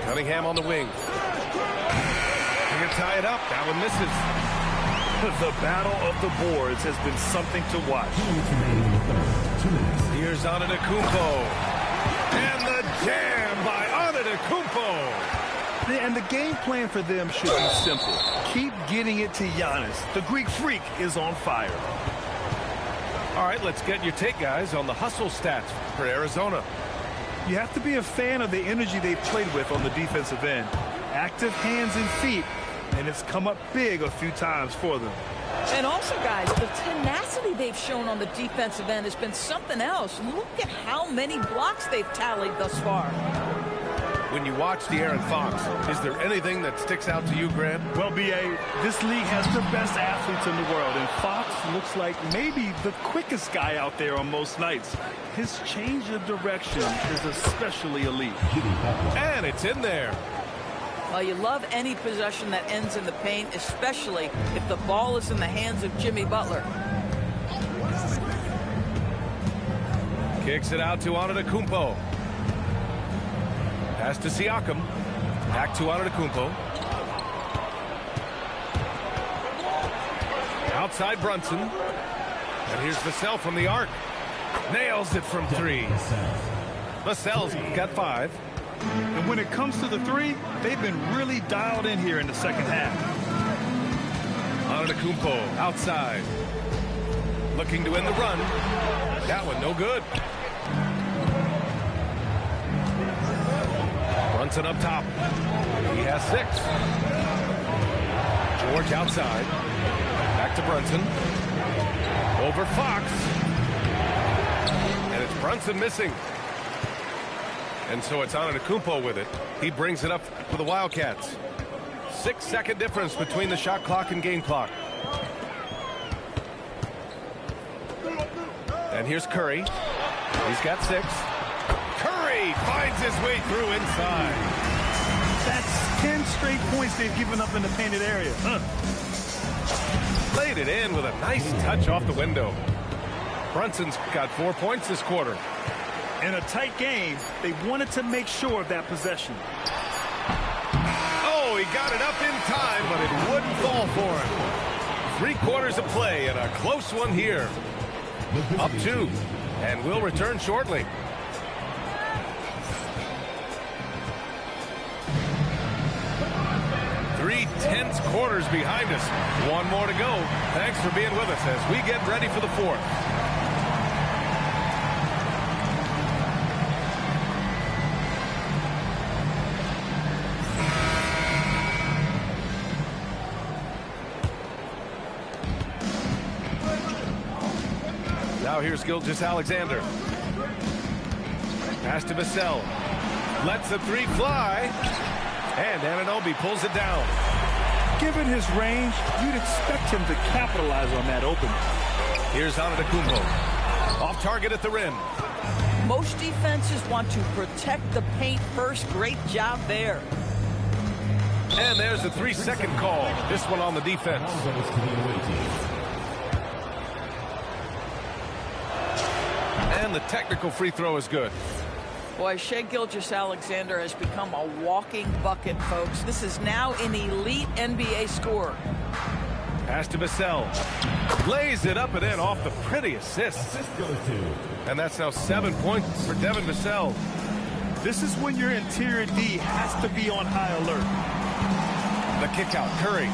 Cunningham on the wing. They're gonna tie it up. That one misses. The battle of the boards has been something to watch. Here's Antetokounmpo. And the jam by Antetokounmpo. And the game plan for them should be simple. Keep getting it to Giannis. The Greek Freak is on fire. All right, let's get your take, guys, on the hustle stats for Arizona. You have to be a fan of the energy they played with on the defensive end. Active hands and feet, and it's come up big a few times for them. And also, guys, the tenacity they've shown on the defensive end has been something else. Look at how many blocks they've tallied thus far. When you watch De'Aaron Fox, is there anything that sticks out to you, Grant? Well, B.A., this league has the best athletes in the world, and Fox looks like maybe the quickest guy out there on most nights. His change of direction is especially elite. And it's in there. Well, you love any possession that ends in the paint, especially if the ball is in the hands of Jimmy Butler. Kicks it out to Antetokounmpo. Pass to Siakam. Back to Antetokounmpo. Outside Brunson. And here's Vassell from the arc. Nails it from 3. Vassell's got 5. And when it comes to the 3, they've been really dialed in here in the second half. Antetokounmpo outside. Looking to end the run. That one no good. Brunson up top. He has 6. George outside. Back to Brunson. Over Fox. And it's Brunson missing. And so it's Antetokounmpo with it. He brings it up for the Wildcats. 6-second difference between the shot clock and game clock. And here's Curry. He's got 6. Curry finds his way through inside. That's 10 straight points they've given up in the painted area. Played it in with a nice touch off the window. Brunson's got 4 points this quarter. In a tight game, they wanted to make sure of that possession. Oh, he got it up in time, but it wouldn't fall for him. 3 quarters of play and a close one here. Up 2, and we'll return shortly. Three tense quarters behind us. 1 more to go. Thanks for being with us as we get ready for the 4th. Now here's Gilgeous-Alexander. Pass to Vassell. Lets the 3 fly. And Anunoby pulls it down. Given his range, you'd expect him to capitalize on that opening. Here's Antetokounmpo. Off target at the rim. Most defenses want to protect the paint first. Great job there. And there's the 3-second call. This one on the defense. And the technical free throw is good. Boy, Shai Gilgeous-Alexander has become a walking bucket, folks. This is now an elite NBA scorer. Pass to Vassell. Lays it up and in off the pretty assist. And that's now 7 points for Devin Vassell. This is when your interior D has to be on high alert. The kick out, Curry.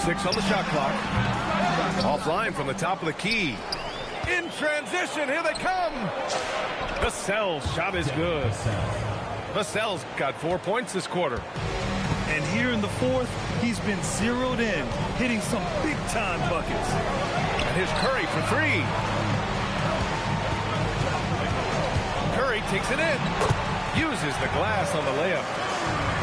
Six on the shot clock. Offline from the top of the key. In transition, here they come. Vassell's shot is good. Vassell's got 4 points this quarter. And here in the 4th, he's been zeroed in, hitting some big-time buckets. And here's Curry for 3. Curry takes it in. Uses the glass on the layup.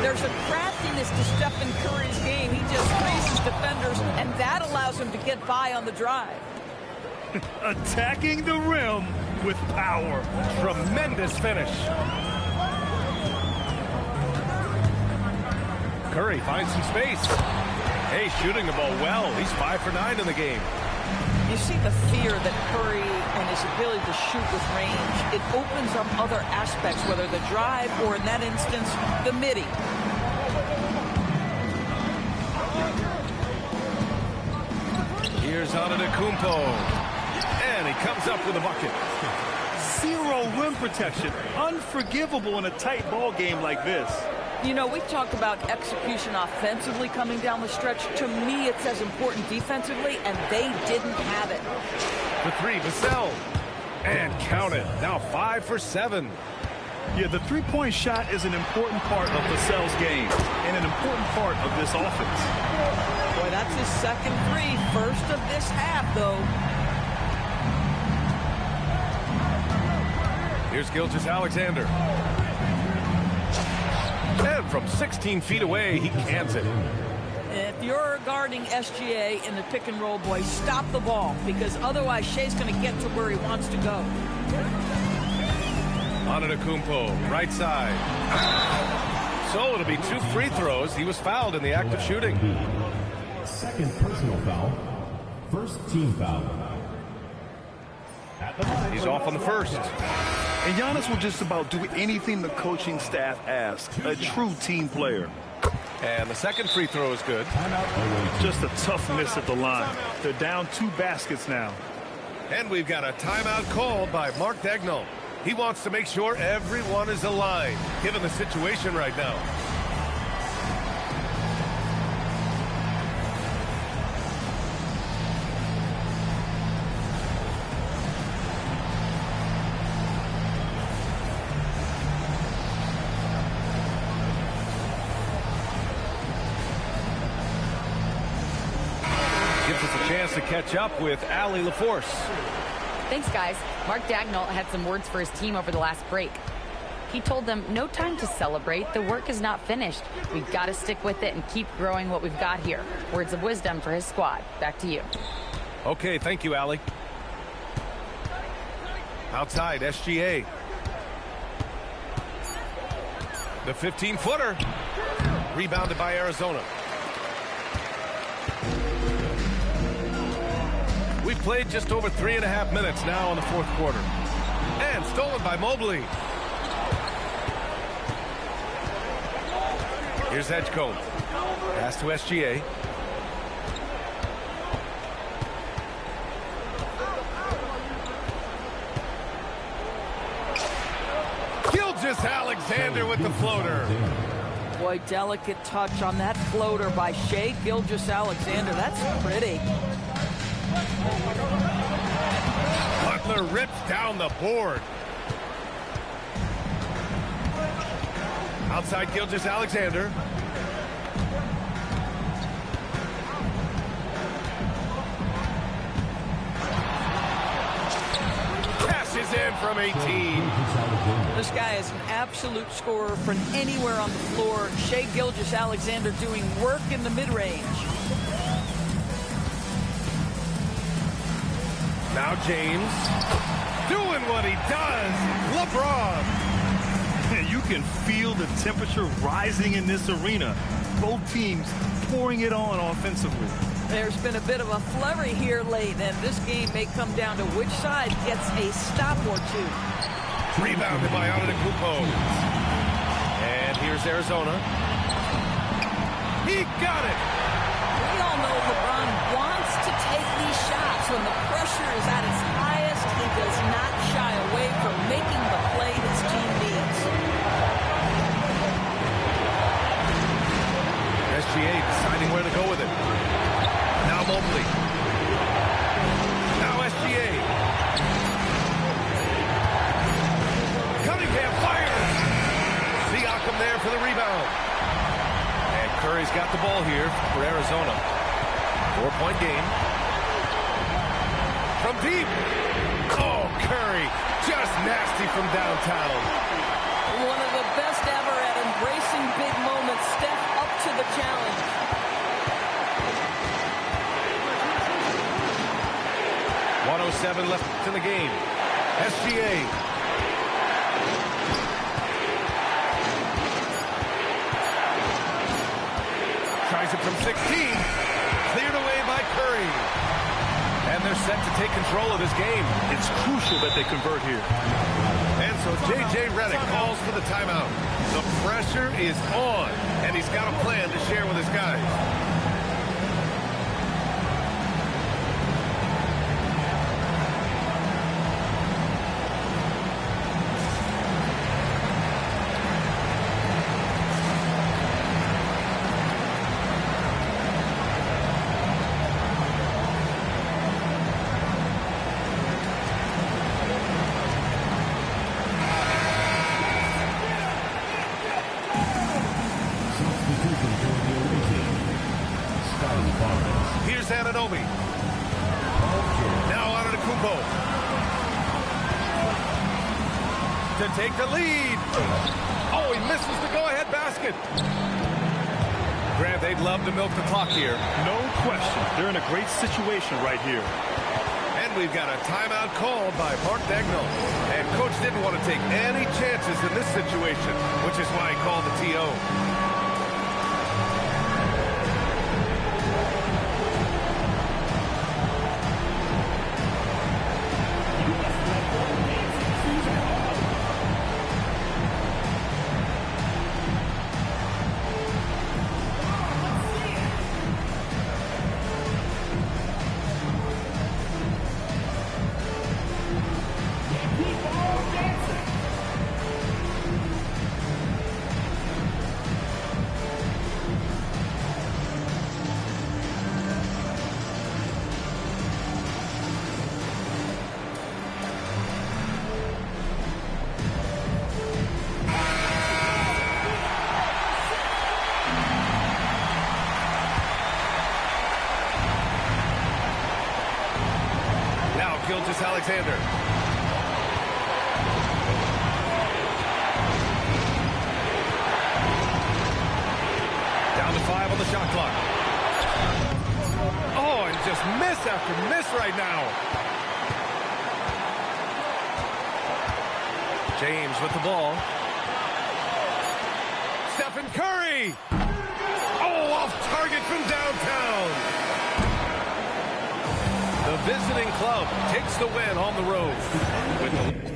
There's a craftiness to Stephen Curry's game. He just freezes defenders, and that allows him to get by on the drive. Attacking the rim with power. Tremendous finish. Curry finds some space. Hey, shooting the ball well. He's 5 for 9 in the game. You see the fear that Curry and his ability to shoot with range. It opens up other aspects, whether the drive or, in that instance, the midi. Here's Antetokounmpo. And he comes up with a bucket. Zero rim protection. Unforgivable in a tight ball game like this. You know, we talk about execution offensively coming down the stretch. To me, it's as important defensively, and they didn't have it. The 3, Vassell. And count it. Now 5 for 7. Yeah, the three-point shot is an important part of Vassell's game and an important part of this offense. Boy, that's his second 3. First of this half, though. Here's Gilgeous-Alexander. And from 16 feet away, he cans it. If you're guarding SGA in the pick and roll, boy, stop the ball, because otherwise Shai's going to get to where he wants to go. Antetokounmpo, right side. So it'll be 2 free throws. He was fouled in the act of shooting. Second personal foul. First team foul. He's off on the first. And Giannis will just about do anything the coaching staff asks. A true team player. And the second free throw is good. Just a tough miss at the line. They're down 2 baskets now. And we've got a timeout called by Mark Daigneault. He wants to make sure everyone is aligned, given the situation right now. Gives us a chance to catch up with Allie LaForce. Thanks, guys. Mark Daigneault had some words for his team over the last break. He told them, no time to celebrate. The work is not finished. We've got to stick with it and keep growing what we've got here. Words of wisdom for his squad. Back to you. Okay, thank you, Allie. Outside, SGA. The 15-footer. Rebounded by Arizona. played just over 3.5 minutes now in the fourth quarter. And stolen by Mobley. Here's Edgecombe. Pass to SGA. Gilgeous-Alexander with the floater. Boy, delicate touch on that floater by Shai Gilgeous-Alexander. That's pretty. Butler rips down the board. Outside Gilgeous-Alexander. Passes in from 18. This guy is an absolute scorer from anywhere on the floor. Shai Gilgeous-Alexander doing work in the mid-range. Now James doing what he does. LeBron. You can feel the temperature rising in this arena. Both teams pouring it on offensively. There's been a bit of a flurry here late, and this game may come down to which side gets a stop or two. Rebounded by Antetokounmpo. And here's Arizona. He got it. We all know LeBron wants to take these shots. When the pressure is at its highest, he does not shy away from making the play his team needs. SGA deciding where to go with it. Now Mobley. Now SGA. Cunningham fires. Siakam there for the rebound. And Curry's got the ball here for Arizona. 4-point game. From deep. Oh, Curry. Just nasty from downtown. One of the best ever at embracing big moments. Steph up to the challenge. .107 left in the game. SGA. Tries it from 16. Cleared away by Curry. And they're set to take control of this game. It's crucial that they convert here. And so J.J. Redick calls for the timeout. The pressure is on, and he's got a plan to share with his guys. Here's Anunoby. Now Antetokounmpo. To take the lead. Oh, he misses the go-ahead basket. Grant, they'd love to milk the clock here. No question. They're in a great situation right here. And we've got a timeout called by Mark Daigneault. And Coach didn't want to take any chances in this situation, which is why he called the TO. Gilgeous-Alexander. Down to 5 on the shot clock. Oh, and just miss after miss right now. James with the ball. Stephen Curry. Oh, off target from downtown. The visitor visiting club takes the win on the road.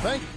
Thank you.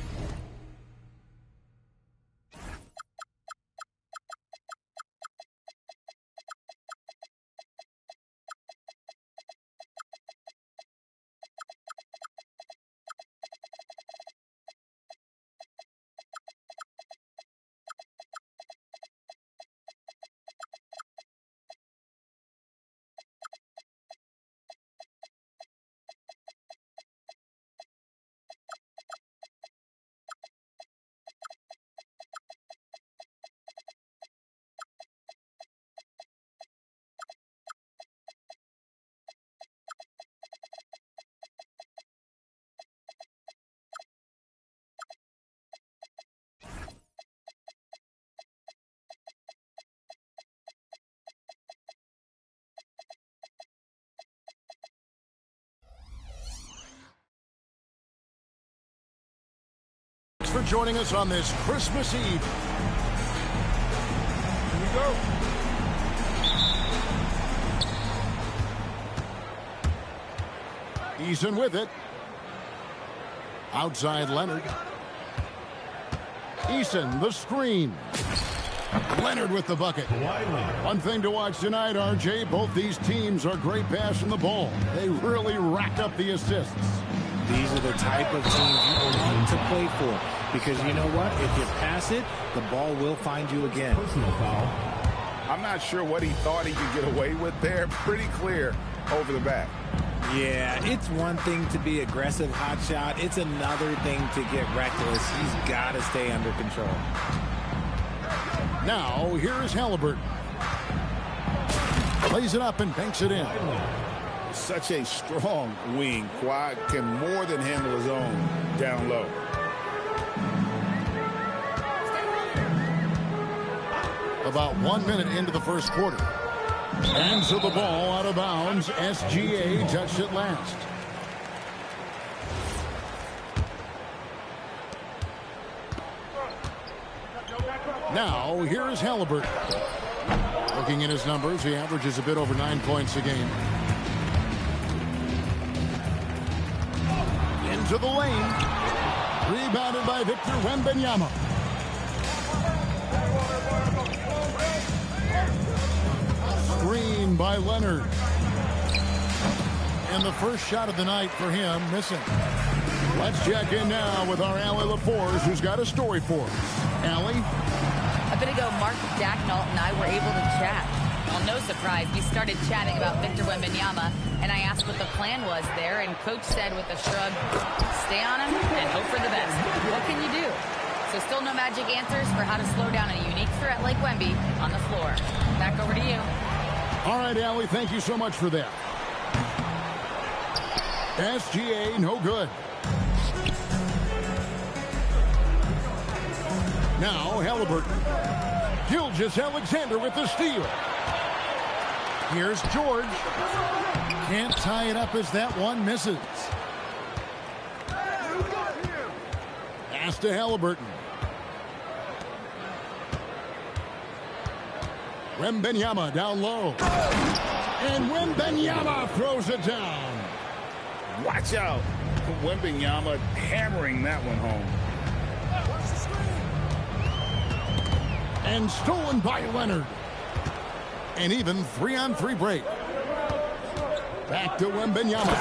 For joining us on this Christmas Eve. Here we go. Eason with it. Outside Leonard. Eason, the screen. Leonard with the bucket. One thing to watch tonight, RJ, both these teams are great passing the ball. They really rack up the assists. These are the type of teams you want to play for. Because you know what? If you pass it, the ball will find you again. Personal foul. I'm not sure what he thought he could get away with there. Pretty clear over the back. Yeah, it's one thing to be aggressive hot shot. It's another thing to get reckless. He's got to stay under control. Now, here is Halliburton. Plays it up and banks it in. Such a strong wing. Kawhi can more than handle his own down low. About 1 minute into the first quarter. Hands of the ball out of bounds. SGA touched it last. Now, here is Halliburton. Looking at his numbers, he averages a bit over 9 points a game. Into the lane. Rebounded by Victor Wembanyama. Screen by Leonard. And the first shot of the night for him, missing. Let's check in now with our Allie LaForce, who's got a story for us. Allie? A bit ago, Mark Dacknault and I were able to chat. Well, no surprise, we started chatting about Victor Wembanyama, and I asked what the plan was there, and Coach said with a shrug, stay on him and hope for the best. What can you do? So still no magic answers for how to slow down a unique threat like Wemby on the floor. Back over to you. All right, Allie, thank you so much for that. SGA, no good. Now, Halliburton. Gilgeous-Alexander with the steal. Here's George. Can't tie it up as that one misses. Pass to Halliburton. Wembanyama down low. And Wembanyama throws it down. Watch out. Wembanyama hammering that one home. And stolen by Leonard. An even 3-on-3 break. Back to Wembanyama.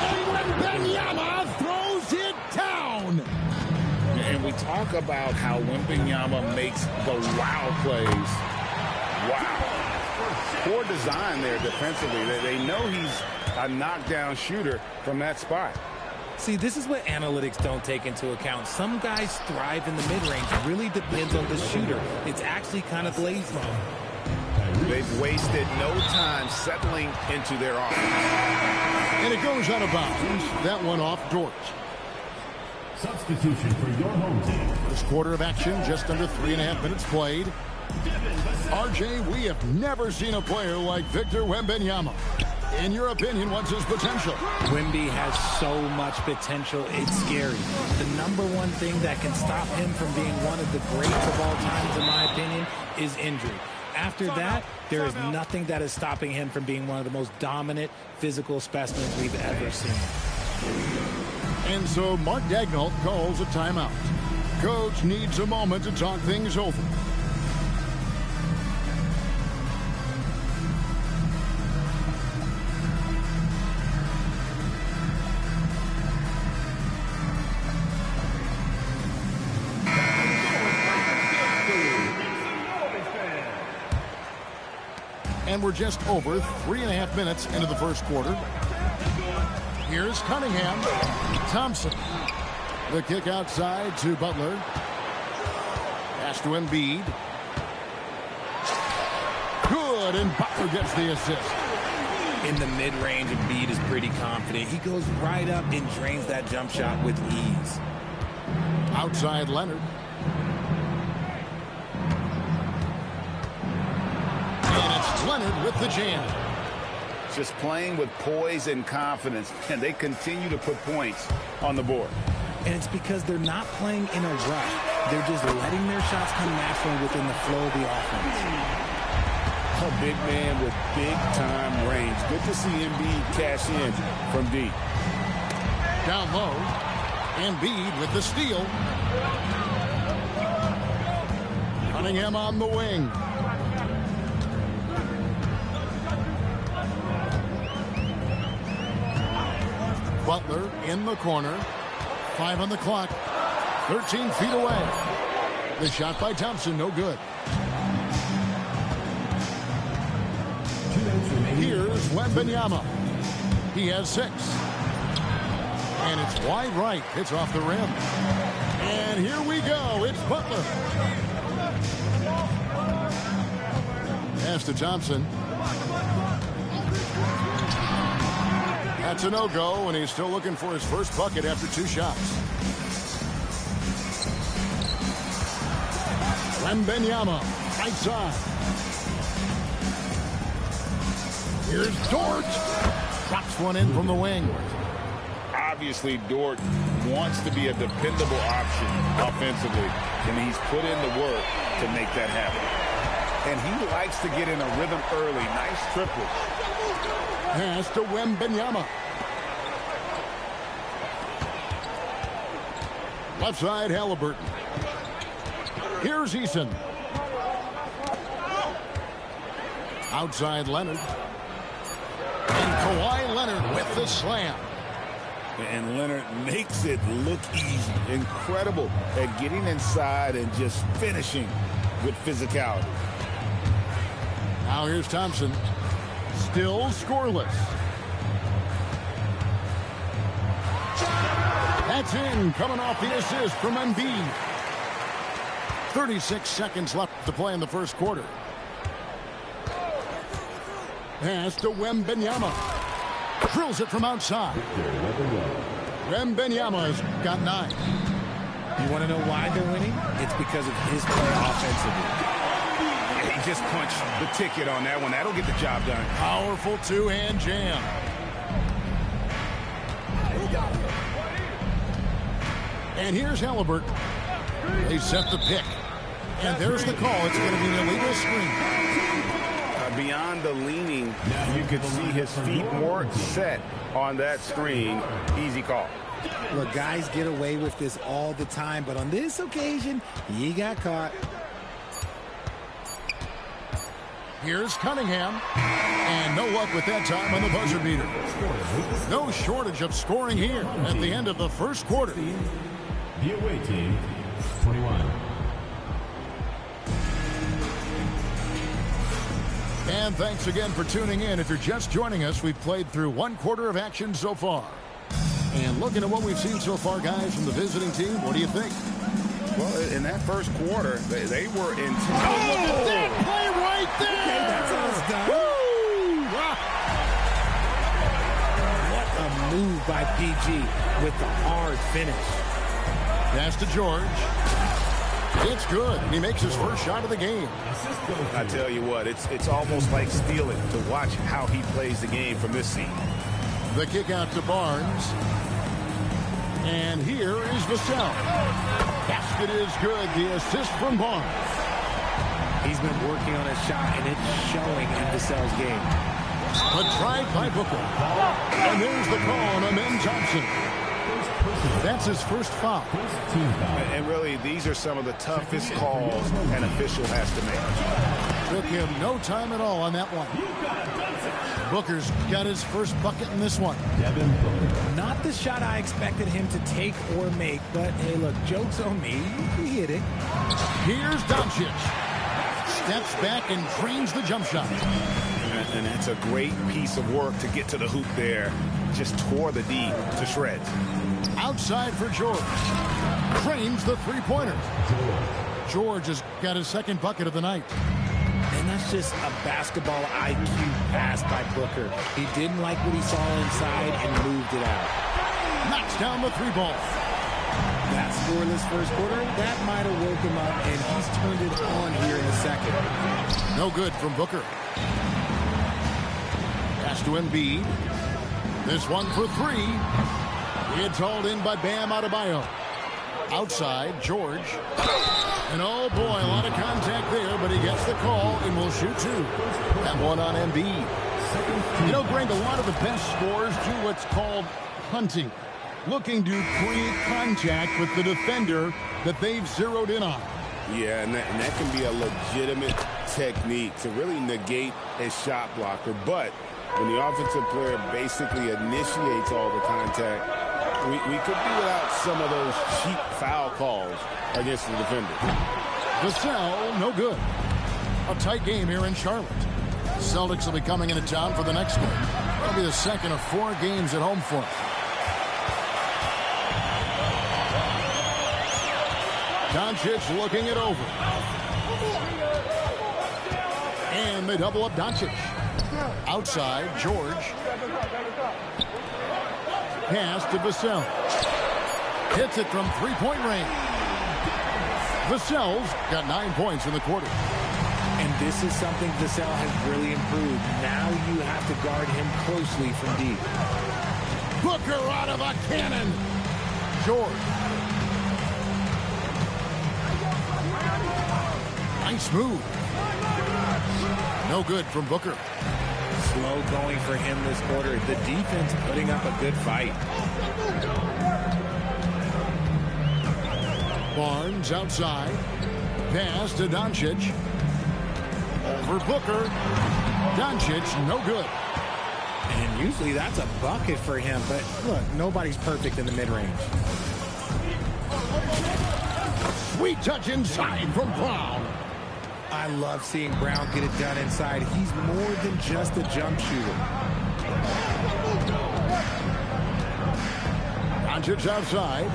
And Wembanyama throws it down. And we talk about how Wembanyama makes the wow plays. Wow. Poor design there defensively. They know he's a knockdown shooter from that spot. See, this is what analytics don't take into account. Some guys thrive in the mid-range. It really depends on the shooter. It's actually kind of lazy. They've wasted no time settling into their offense. And it goes out of bounds. That one off Dort. Substitution for your home team. First quarter of action, just under 3.5 minutes played. RJ, we have never seen a player like Victor Wembanyama. In your opinion, what's his potential? Wemby has so much potential, it's scary. The number one thing that can stop him from being one of the greats of all times, in my opinion, is injury. After that, there is nothing that is stopping him from being one of the most dominant physical specimens we've ever seen. And so Mark Daigneault calls a timeout. Coach needs a moment to talk things over. And we're just over 3.5 minutes into the first quarter. Here's Cunningham. Thompson. The kick outside to Butler. Pass to Embiid. Good, and Butler gets the assist. In the mid-range, Embiid is pretty confident. He goes right up and drains that jump shot with ease. Outside Leonard. And it's Leonard with the jam. Just playing with poise and confidence, and they continue to put points on the board. And it's because they're not playing in a rush. They're just letting their shots come naturally within the flow of the offense. A big man with big-time range. Good to see Embiid cash in from deep. Down low, Embiid with the steal. Cunningham on the wing. Butler in the corner. 5 on the clock. 13 feet away. The shot by Thompson, no good. Here's Wembanyama. He has 6. And it's wide right. It's off the rim. And here we go. It's Butler. Pass to Thompson. That's a no-go, and he's still looking for his first bucket after 2 shots. Wembanyama, right side. Here's Dort. Drops one in from the wing. Obviously, Dort wants to be a dependable option offensively, and he's put in the work to make that happen. And he likes to get in a rhythm early. Nice triple. Pass to Wembanyama. Left side, Halliburton. Here's Eason. Outside Leonard. And Kawhi Leonard with the slam. And Leonard makes it look easy. Incredible at getting inside and just finishing with physicality. Now here's Thompson. Still scoreless. That's in, coming off the assist from Embiid. 36 seconds left to play in the first quarter. Pass to Wembanyama. Drills it from outside. Wembanyama's got 9. You want to know why they're winning? It's because of his play offensively. He just punched the ticket on that one. That'll get the job done. Powerful 2-hand jam. And here's Halliburton. They set the pick. And there's the call. It's going to be an illegal screen. Beyond the leaning, you could see his feet more set on that screen. Easy call. Look, guys get away with this all the time, but on this occasion, he got caught. Here's Cunningham. And no luck with that time on the buzzer beater. No shortage of scoring here at the end of the first quarter. The away team, 21. And thanks again for tuning in. If you're just joining us, we've played through 1 quarter of action so far. And looking at what we've seen so far, guys, from the visiting team, what do you think? Well, in that first quarter, they were in. Oh, look at that play right there! Okay, that's us done. Woo! What a move by PG with the hard finish. Pass to George. It's good. He makes his first shot of the game. I tell you what, it's almost like stealing to watch how he plays the game from this seat. The kick out to Barnes. And here is Vassell. Basket is good. The assist from Barnes. He's been working on his shot, and it's showing in Vassell's game. A drive by Booker. And there's the call on Amen Thompson. That's his first foul. And really, these are some of the toughest calls an official has to make. Took him no time at all on that one. Booker's got his first bucket in this one. Not the shot I expected him to take or make, but hey, look, joke's on me. He hit it. Here's Doncic. Steps back and trains the jump shot. And that's a great piece of work to get to the hoop there. Just tore the D to shreds. Outside for George. Trains the three-pointer. George has got his second bucket of the night. And that's just a basketball IQ pass by Booker. He didn't like what he saw inside and moved it out. Knocks down the three ball. That scoreless first quarter, that might have woke him up, and he's turned it on here in a second. No good from Booker. Pass to Embiid. This one for three. It's hauled in by Bam Adebayo. Outside, George. And oh boy, a lot of contact there, but he gets the call and will shoot two. That one on Embiid. You know, Greg, a lot of the best scorers do what's called hunting. Looking to create contact with the defender that they've zeroed in on. Yeah, and that can be a legitimate technique to really negate a shot blocker. But when the offensive player basically initiates all the contact, we could be without some of those cheap foul calls against the defender. Vassell, no good. A tight game here in Charlotte. Celtics will be coming into town for the next game. That'll be the second of 4 games at home for them. Doncic looking it over. And they double up Doncic. Outside, George. Pass to Vassell. Hits it from three-point range. Vassell's got 9 points in the quarter. And this is something Vassell has really improved. Now you have to guard him closely from deep. Booker out of a cannon. George. Nice move. No good from Booker. Slow going for him this quarter. The defense putting up a good fight. Barnes outside. Pass to Doncic. Over Booker. Doncic, no good. And usually that's a bucket for him, but look, nobody's perfect in the mid-range. Sweet touch inside from Brown. I love seeing Brown get it done inside. He's more than just a jump shooter. Doncic outside.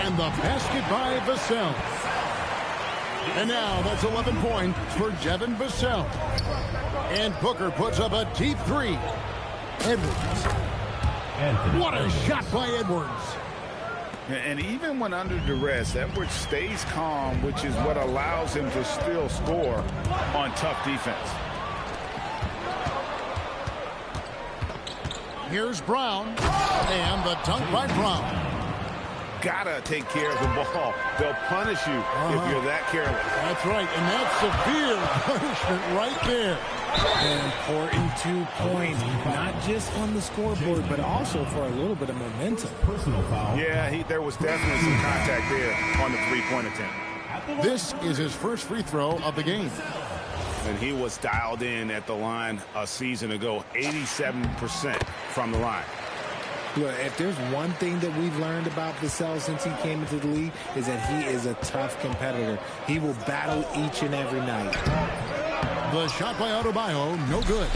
And the basket by Vassell. And now that's 11 points for Devin Vassell. And Booker puts up a deep three. Edwards. What a shot by Edwards. And even when under duress, Edwards stays calm, which is what allows him to still score on tough defense. Here's Brown. And the dunk by Brown. Gotta take care of the ball. They'll punish you if you're that careless. That's right, and that's severe punishment right there. An important 2 points, not just on the scoreboard, but also for a little bit of momentum. Personal foul. Yeah, there was definitely some contact there on the three-point attempt. This is his first free throw of the game. And he was dialed in at the line a season ago, 87% from the line. Look, if there's one thing that we've learned about Vassell since he came into the league is that he is a tough competitor. He will battle each and every night. The shot by Adebayo, no good.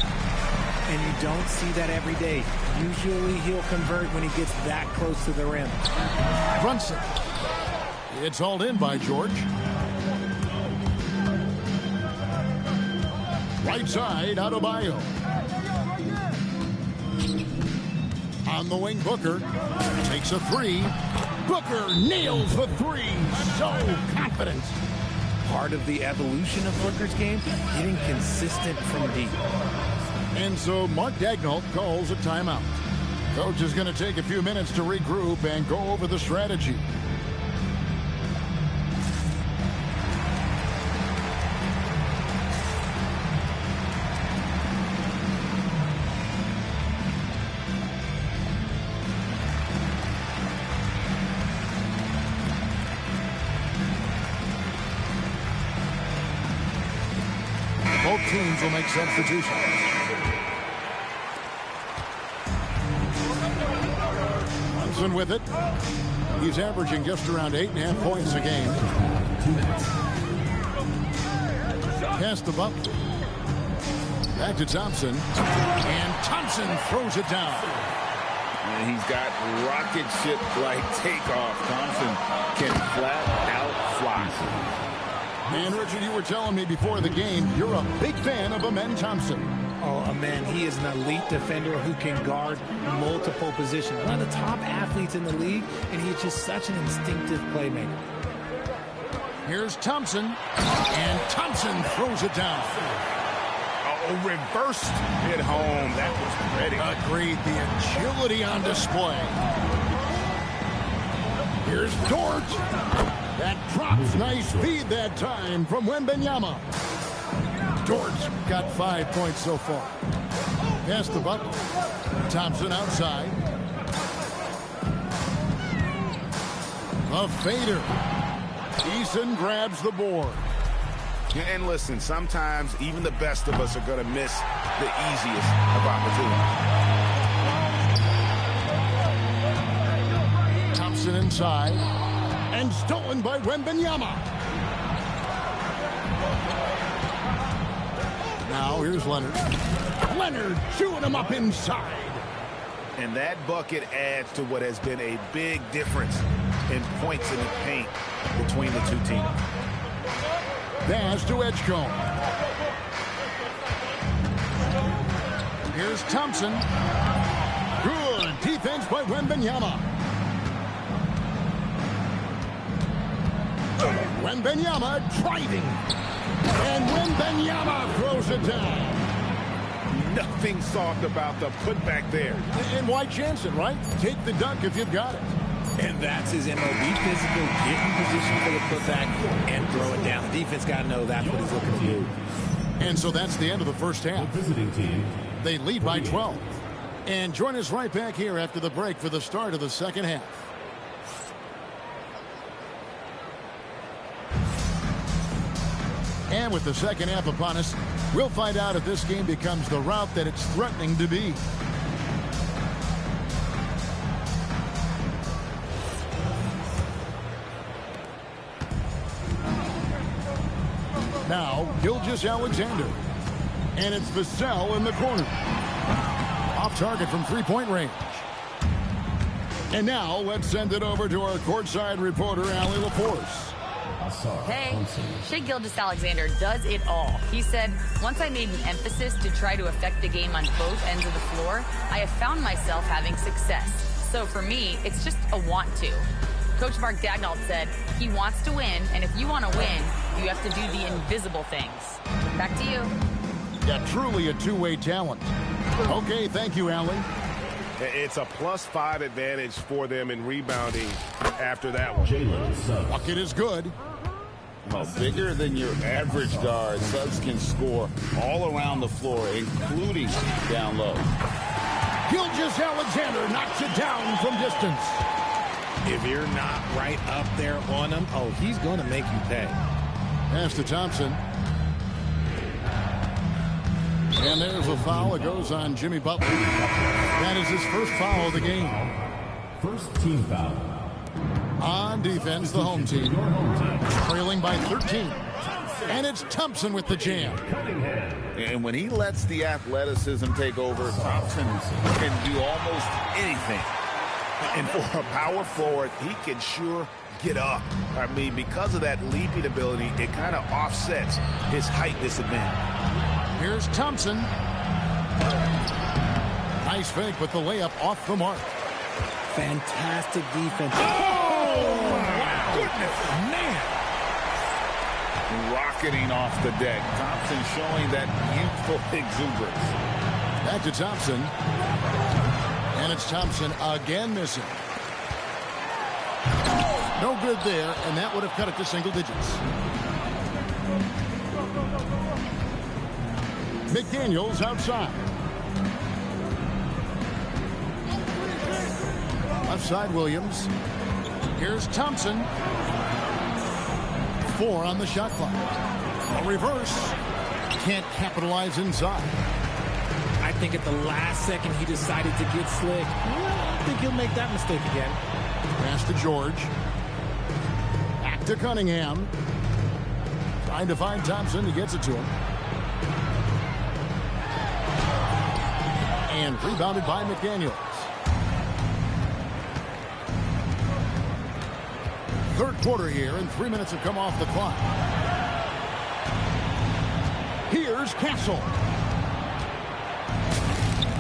And you don't see that every day. Usually he'll convert when he gets that close to the rim. Brunson. It's hauled in by George. Right side, Adebayo. On the wing, Booker takes a three. Booker nails the three. So confident. Part of the evolution of Booker's game, getting consistent from deep. And so Mark Daigneault calls a timeout. Coach is going to take a few minutes to regroup and go over the strategy. teams will make substitutions. Thompson with it. He's averaging just around 8.5 points a game. Pass the buck. Back to Thompson. And Thompson throws it down. And he's got rocket ship-like takeoff. Thompson can flat out fly. And Richard, you were telling me before the game, you're a big fan of Amen Thompson. Oh, Amen, he is an elite defender who can guard multiple positions. One of the top athletes in the league, and he's just such an instinctive playmaker. Here's Thompson, and Thompson throws it down. Oh, reversed hit home. That was ready. Agreed. The agility on display. Here's Dort. That drops. Nice feed that time from Wembanyama. Dort's got 5 points so far. Pass the buck. Thompson outside. A fader. Eason grabs the board. And listen, sometimes even the best of us are going to miss the easiest of opportunities. Thompson inside. And stolen by Wembanyama. Now here's Leonard. Leonard chewing him up inside. And that bucket adds to what has been a big difference in points in the paint between the two teams. Pass to Edgecombe. Here's Thompson. Good defense by Wembanyama. Wembanyama driving. And Wembanyama throws it down. Nothing soft about the putback there. And why chance it, right? Take the dunk if you've got it. And that's his MO. Be physical, get in position for the putback, and throw it down. The defense got to know that's what he's looking to do. And so that's the end of the first half. The visiting team. They lead by 12. And join us right back here after the break for the start of the second half. And with the second half upon us, we'll find out if this game becomes the route that it's threatening to be. Now, Gilgeous-Alexander. And it's Vassell in the corner. Off target from three-point range. And now, let's send it over to our courtside reporter, Allie LaForce. Hey, Shai Gilgeous-Alexander does it all. He said, once I made an emphasis to try to affect the game on both ends of the floor, I have found myself having success. So for me, it's just a want to. Coach Mark Daigneault said he wants to win, and if you want to win, you have to do the invisible things. Back to you. Yeah, truly a two-way talent. Okay, thank you, Allie. It's a +5 advantage for them in rebounding after that one. Bucket is good. Well, bigger than your average guard, Suggs can score all around the floor, including down low. Gilgeous-Alexander knocks it down from distance. If you're not right up there on him, oh, he's going to make you pay. Pass to Thompson. And there's a foul. It goes on Jimmy Butler. That is his first foul of the game. First team foul. On defense, the home team. Trailing by 13. And it's Thompson with the jam. And when he lets the athleticism take over, Thompson can do almost anything. And for a power forward, he can sure get up. I mean, because of that leaping ability, it kind of offsets his height disadvantage. Here's Thompson. Nice fake, but the layup off the mark. Fantastic defense. Oh, my goodness, man. Rocketing off the deck. Thompson showing that youthful exuberance. Back to Thompson. And it's Thompson again missing. No good there, and that would have cut it to single digits. McDaniels outside. Left side, Williams. Here's Thompson. 4 on the shot clock. A reverse. can't capitalize inside. I think at the last second he decided to get slick. I don't think he'll make that mistake again. Pass to George. Back to Cunningham. Trying to find Thompson. He gets it to him. And rebounded by McDaniels. Third quarter here, and 3 minutes have come off the clock. Here's Castle.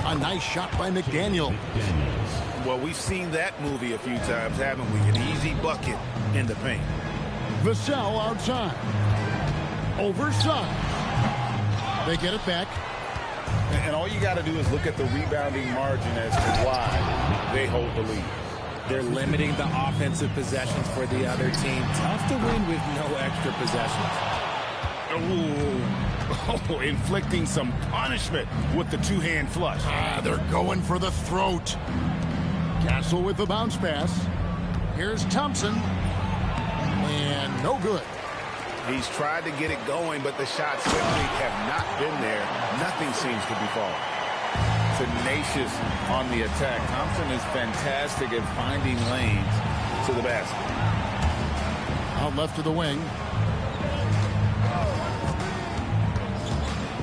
A nice shot by McDaniel. Well, we've seen that movie a few times, haven't we? An easy bucket in the paint. Vassell outside. Oversized. They get it back. And all you got to do is look at the rebounding margin as to why they hold the lead. They're limiting the offensive possessions for the other team. Tough to win with no extra possessions. Oh, inflicting some punishment with the two-hand flush. They're going for the throat. Castle with the bounce pass. Here's Thompson. And no good. He's tried to get it going, but the shots simply have not been there. Nothing seems to be falling. Tenacious on the attack. Thompson is fantastic at finding lanes to the basket. Out left to the wing.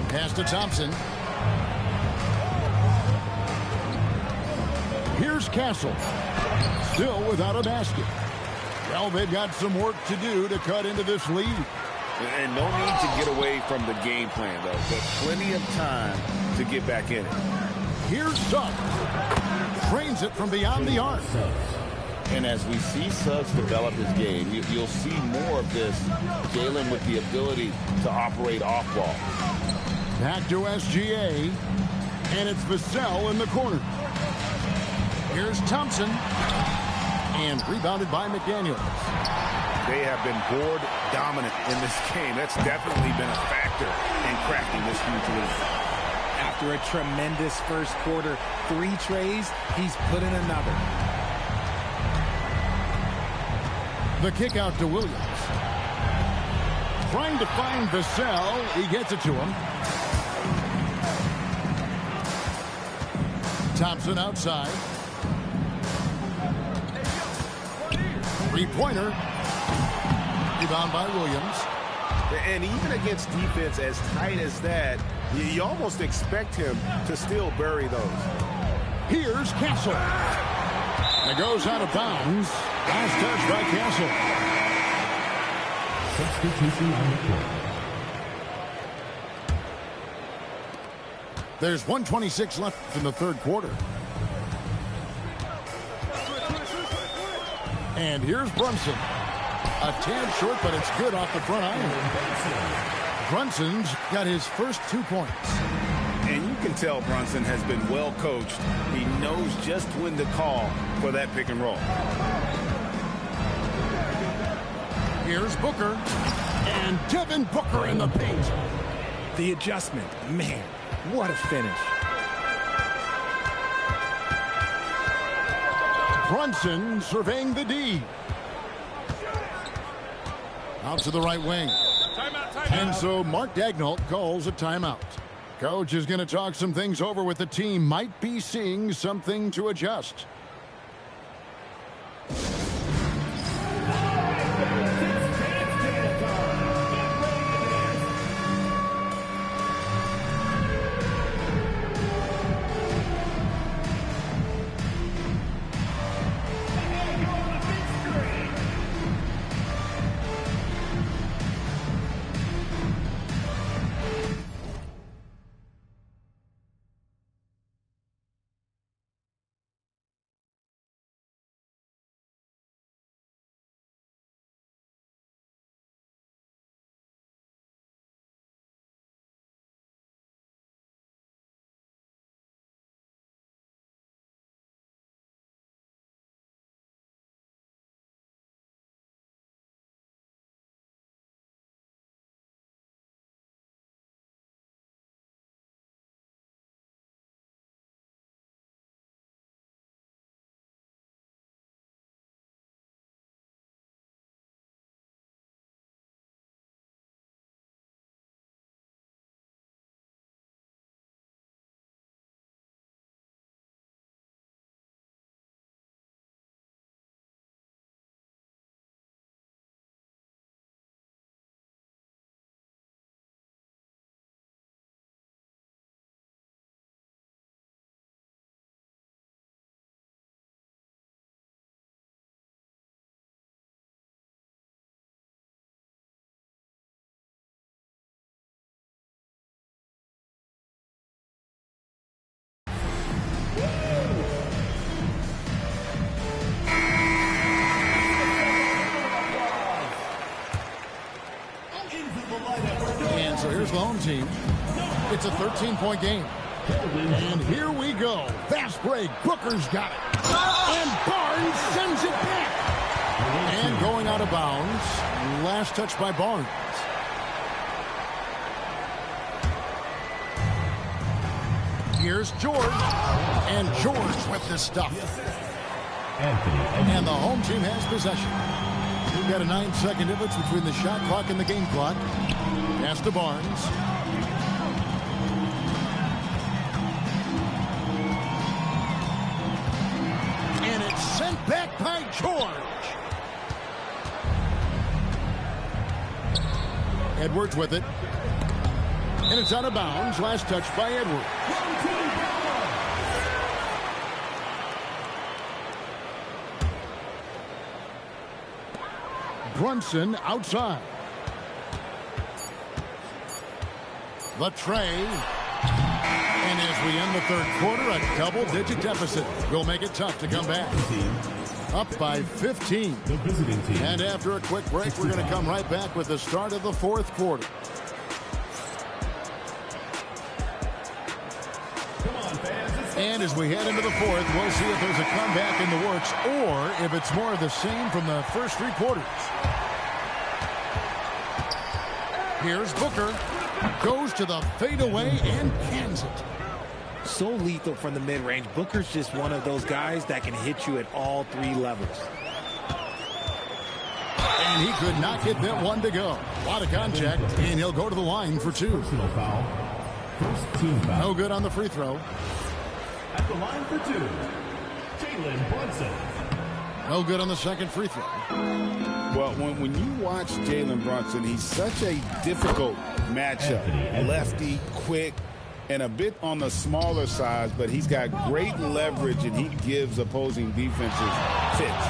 Pass to Thompson. Here's Castle. Still without a basket. Well, they've got some work to do to cut into this lead. And no need to get away from the game plan, though. But plenty of time to get back in it. Here's Suggs. Trains it from beyond the arc. And as we see Suggs develop his game, you'll see more of this. Jalen with the ability to operate off ball. Back to SGA. And it's Vassell in the corner. Here's Thompson. And rebounded by McDaniels. They have been board dominant in this game. That's definitely been a factor in cracking this huge lead. After a tremendous first quarter, 3 trays, he's put in another. The kick out to Williams. Trying to find Vassell. He gets it to him. Thompson outside. Three-pointer. Rebound by Williams. And even against defense as tight as that, you almost expect him to still bury those. Here's Castle. It goes out of bounds. Last touch by Castle. Substitution on the court. There's 1:26 left in the third quarter. And here's Brunson. A tad short, but it's good off the front iron. Brunson's got his first 2 points. And you can tell Brunson has been well coached. He knows just when to call for that pick and roll. Here's Booker. And Devin Booker in the paint. The adjustment, man, what a finish. Brunson surveying the D. Out to the right wing. And so Mark Daigneault calls a timeout. Coach is going to talk some things over with the team. Might be seeing something to adjust. team. It's a 13-point game. And here we go. Fast break. Booker's got it. And Barnes sends it back. And going out of bounds. Last touch by Barnes. Here's George. And George with the stuff. And the home team has possession. We've got a 9-second difference between the shot clock and the game clock. Pass to Barnes. And it's sent back by George. Edwards with it. And it's out of bounds. Last touch by Edwards. Brunson outside. The tray. And as we end the third quarter, a double-digit deficit will make it tough to come back. Up by 15. And after a quick break, we're going to come right back with the start of the fourth quarter. And as we head into the fourth, we'll see if there's a comeback in the works or if it's more of the same from the first three quarters. Here's Booker. Goes to the fadeaway and cans it. So lethal from the mid-range. Booker's just one of those guys that can hit you at all three levels. And he could not get that one to go. A lot of contact, and he'll go to the line for two. Personal foul. First team foul. No good on the free throw. At the line for two, Jalen Brunson. No good on the second free throw. Well, when you watch Jalen Brunson, he's such a difficult matchup. Lefty, quick, and a bit on the smaller size, but he's got great leverage, and he gives opposing defenses fits.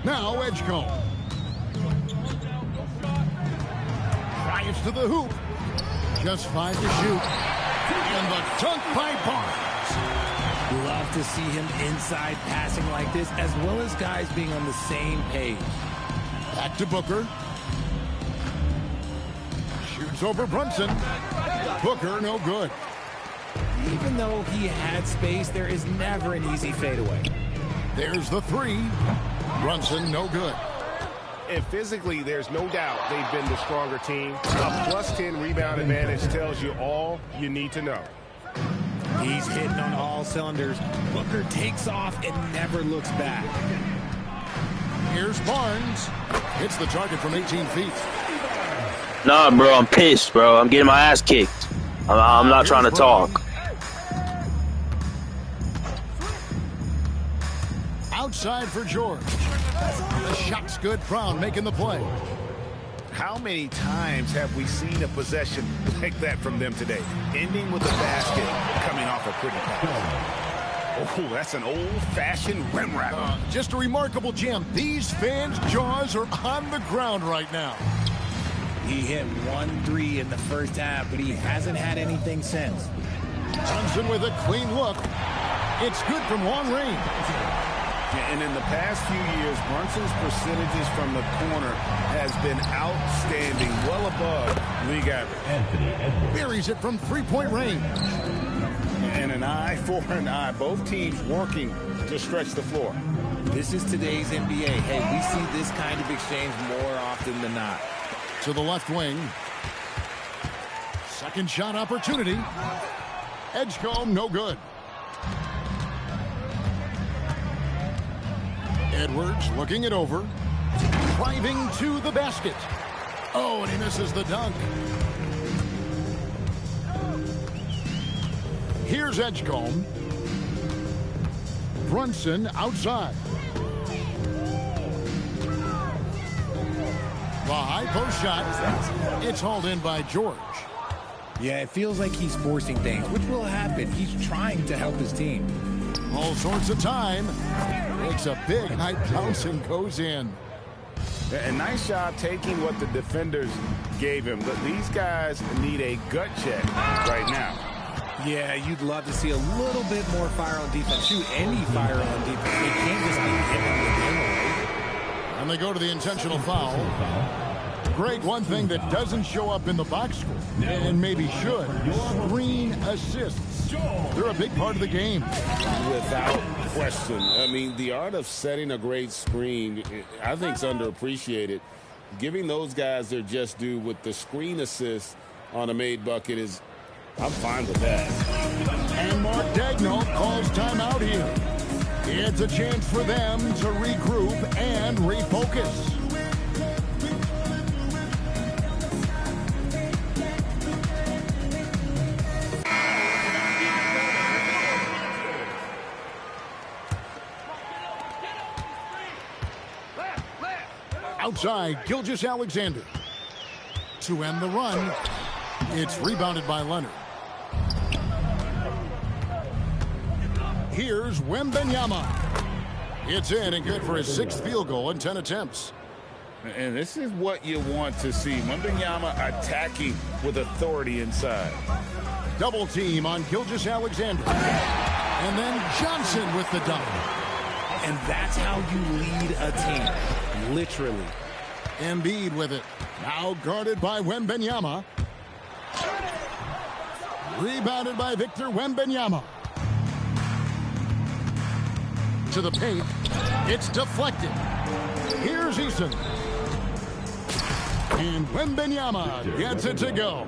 Now Edgecombe. Drives to the hoop. Just 5 to shoot. And the dunk by Barnes. Love to see him inside passing like this, as well as guys being on the same page. Back to Booker. Shoots over Brunson. Booker, no good. Even though he had space, there is never an easy fadeaway. There's the three. Brunson, no good. And physically, there's no doubt they've been the stronger team. A +10 rebound advantage tells you all you need to know. He's hitting on all cylinders. Booker takes off and never looks back. Here's Barnes. Hits the target from 18 feet. Nah, bro, I'm pissed, bro. I'm getting my ass kicked. I'm not trying to talk. Outside for George. The shot's good. Brown making the play. How many times have we seen a possession like that from them today? Ending with a basket, coming off a pretty pass. Oh, that's an old-fashioned rim wrap. Just a remarkable jam. These fans' jaws are on the ground right now. He hit 1-3 in the first half, but he hasn't had anything since. Johnson with a clean look. It's good from long range. And in the past few years, Brunson's percentages from the corner has been outstanding, well above league average. Buries it from three-point range. And an eye for an eye. Both teams working to stretch the floor. This is today's NBA. Hey, we see this kind of exchange more often than not. To the left wing. Second shot opportunity. Edgecombe, no good. Edwards looking it over. Driving to the basket. Oh, and he misses the dunk. Here's Edgecombe. Brunson outside. The high post shot. It's hauled in by George. Yeah, it feels like he's forcing things, which will happen. He's trying to help his team. All sorts of time. Makes a big high bounce and goes in. A nice job taking what the defenders gave him. But these guys need a gut check right now. Yeah, you'd love to see a little bit more fire on defense. Shoot, any fire on defense. They can't just be hitting the game away. And they go to the intentional foul. Greg, one thing that doesn't show up in the box score, and maybe should, screen assists. They're a big part of the game. Without question. I mean, the art of setting a great screen, I think, is underappreciated. Giving those guys their just due with the screen assist on a made bucket is, I'm fine with that. And Mark Daigneault calls timeout here. It's a chance for them to regroup and refocus. Outside, Gilgeous-Alexander. To end the run, it's rebounded by Leonard. Here's Wembanyama. It's in and good for his 6th field goal in 10 attempts. And this is what you want to see. Wembanyama attacking with authority inside. Double team on Gilgeous-Alexander. And then Johnson with the dunk. And that's how you lead a team, literally. Embiid with it. Now guarded by Wembanyama. Rebounded by Victor Wembanyama. To the paint. It's deflected. Here's Eason. And Wembanyama gets it to go.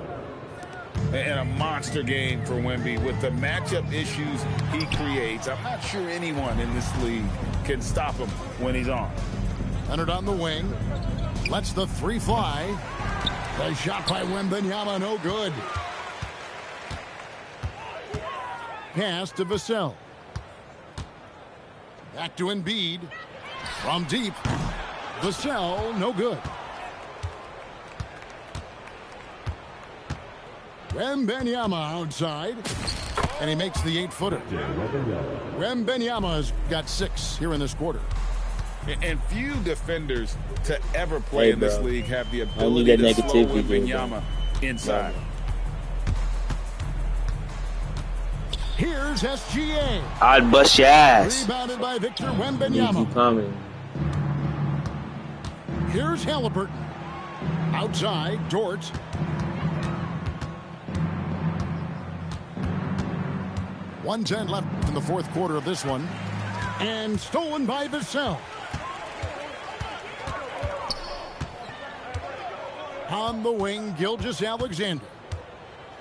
And a monster game for Wemby with the matchup issues he creates. I'm not sure anyone in this league can stop him when he's on. Leonard on the wing. Lets the 3 fly. The shot by Wembanyama, no good. Pass to Vassell. Back to Embiid. From deep. Vassell, no good. Wembanyama outside. And he makes the 8-footer. Wembanyama's got 6 here in this quarter. And few defenders to ever play in this league have the I need ability that to slow negativity, Wembanyama inside. Here's SGA. I'd bust your ass. Rebounded by Victor Keep Wembanyama. coming. Here's Halliburton. Outside, Dort. .110 left in the 4th quarter of this one. And stolen by Vassell. On the wing, Gilgeous-Alexander.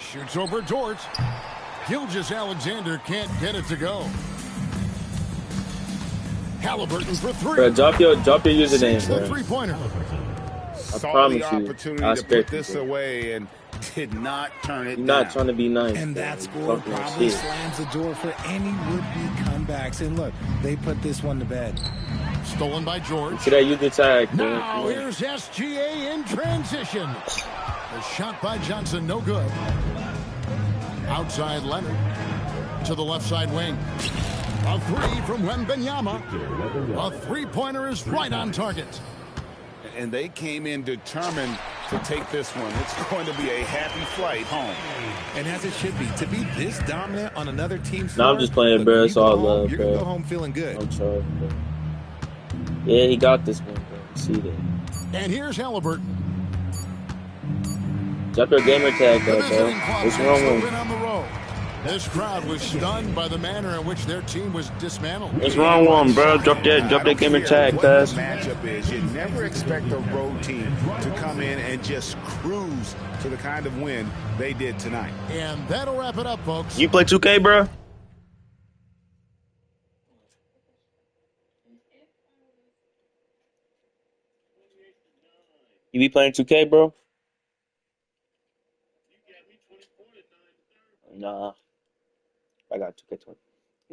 Shoots over Dort. Gilgeous-Alexander can't get it to go. Halliburton for 3. Bro, drop your username, The bro. 3-pointer. Saw promise the you, opportunity I to put expect this you. away and did not turn it You're down. not trying to be nice. And bro. that You score fucking probably shit. slams the door for any would-be comebacks. And look, they put this one to bed. Stolen by George. See that user tag, bro. Now here's SGA in transition. The shot by Johnson, no good. Outside Leonard. To the left side wing. A 3 from Wembanyama. A 3-pointer is right on target. And they came in determined to take this one. It's going to be a happy flight home. And as it should be, to be this dominant on another team's Nah, I'm floor, just playing, look, bro. you It's go all home, love, you're bro. going to go home feeling good. I'm sorry, bro. Yeah, he got this one, bro. See that. And here's Halliburton. Drop your gamer tag, The though, bro. visiting club What's gets wrong the with win on the road. This crowd was stunned by the manner in which their team was dismantled. What's wrong with him, bro? Drop that gamer tag, What cuz. the matchup is, you never expect a road team to come in and just cruise to the kind of win they did tonight. And that'll wrap it up, folks. You play 2K, bro? You be playing 2K, bro? Nah. I got 2K20.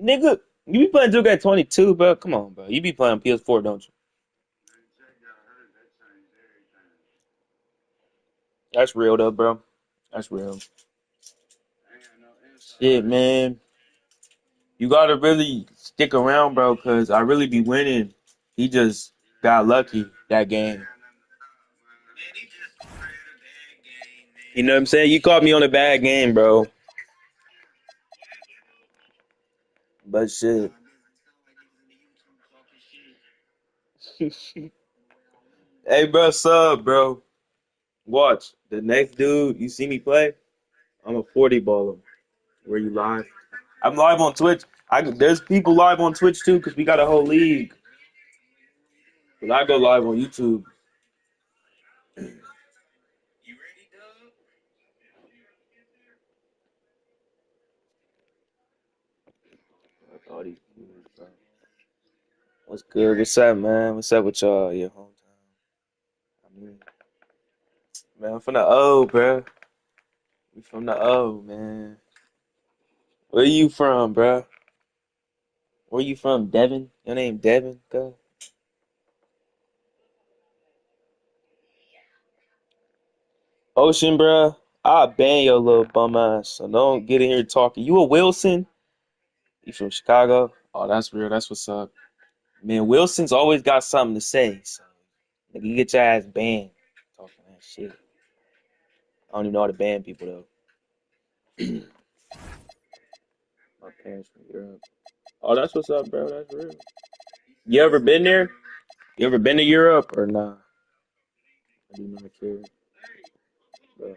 Nigga, you be playing 2K22, bro? Come on, bro. You be playing PS4, don't you? That's real, though, bro. That's real. Shit, man. You gotta really stick around, bro, because I really be winning. He just got lucky that game. You know what I'm saying? You caught me on a bad game, bro. But shit. Hey, bro, sub, bro. Watch. The next dude you see me play, I'm a 40 baller. Where you live? I'm live on Twitch. There's people live on Twitch too because we got a whole league. But I go live on YouTube. All these dudes, bro. What's good? What's up, man? What's up with y'all? Your hometown. I mean, man, I'm from the O, bro. We from the O, man. Where you from, bro? Where you from, Devin? Your name Devin, cuz? Ocean, bro. I'll ban your little bum ass. So don't get in here talking. You a Wilson? You from Chicago? Oh, that's real. That's what's up. Man, Wilson's always got something to say. So, nigga, you get your ass banned. Talking that shit. I don't even know how to ban people, though. My parents from Europe. Oh, that's what's up, bro. That's real. You ever been there? You ever been to Europe or nah? I do not care. Bro.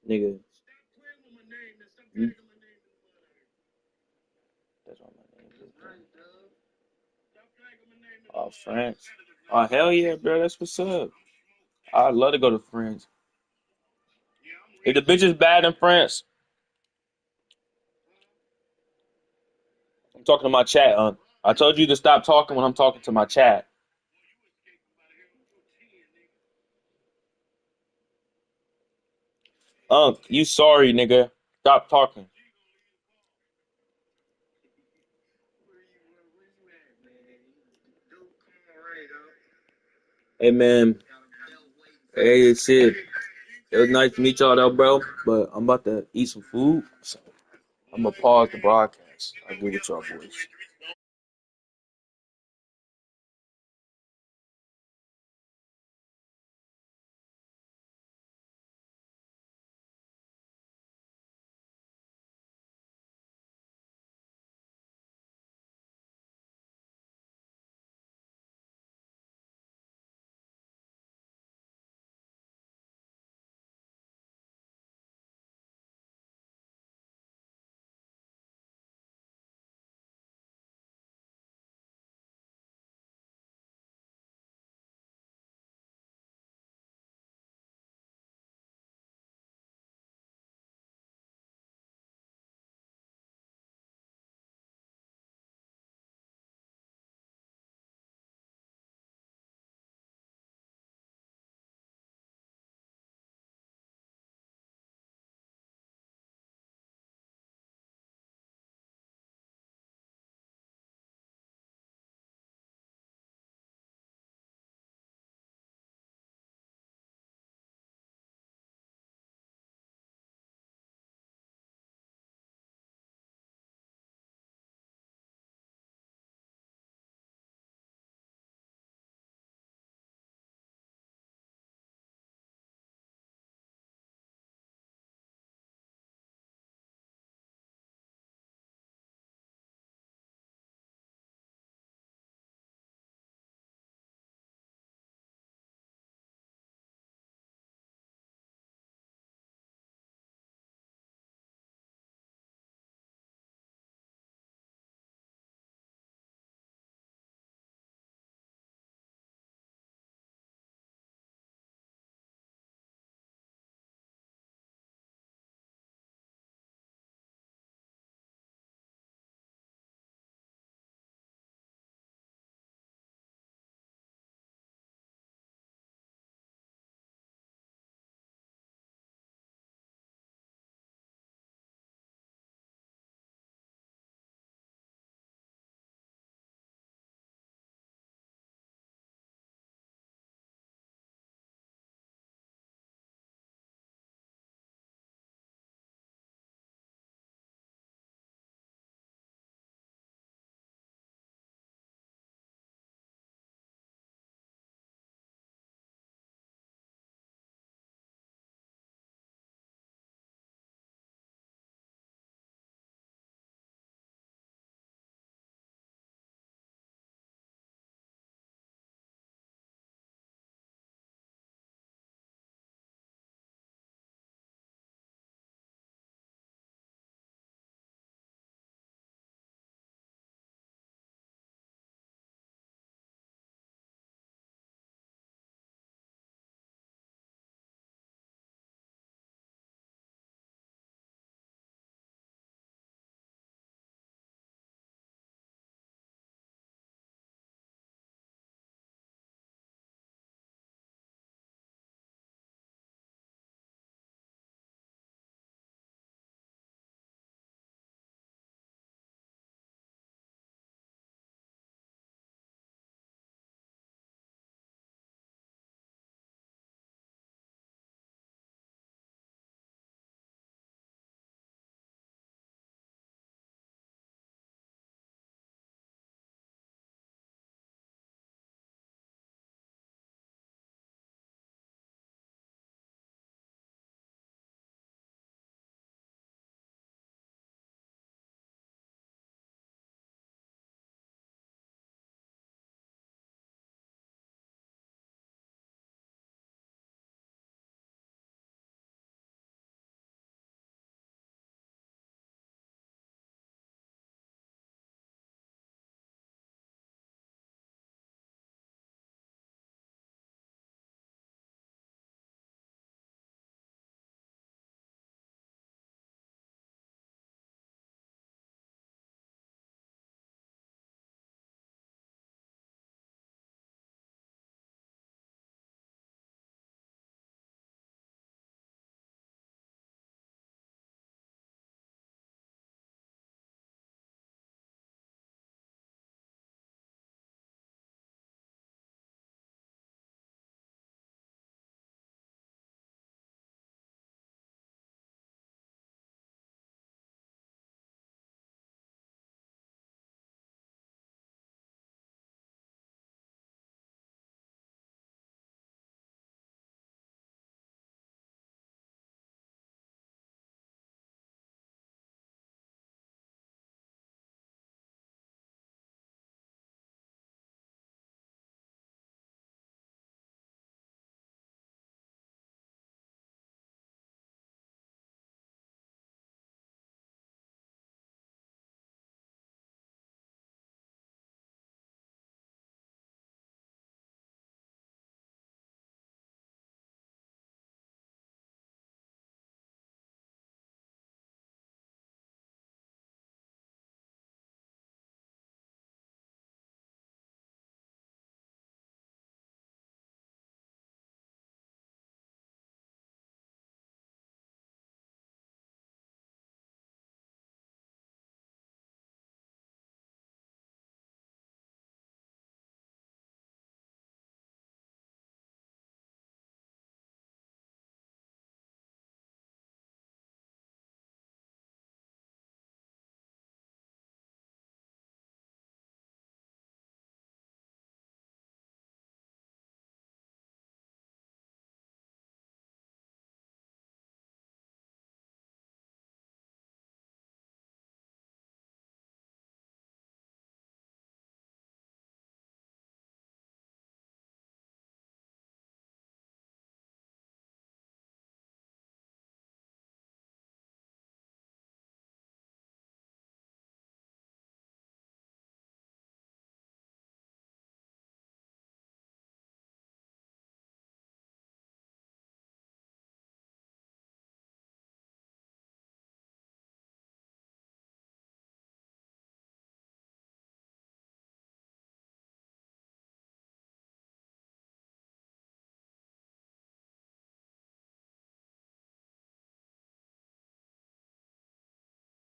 Nigga. You, that's what my name is, bro. Oh, France. Oh, hell yeah, bro. That's what's up. I'd love to go to France. If the bitch is bad in France, I'm talking to my chat, I told you to stop talking when I'm talking to my chat. You sorry, nigga. Stop talking. Hey, man. Hey, shit. It was nice to meet y'all, though, bro. But I'm about to eat some food, so I'm going to pause the broadcast. I'll get with y'all, boys.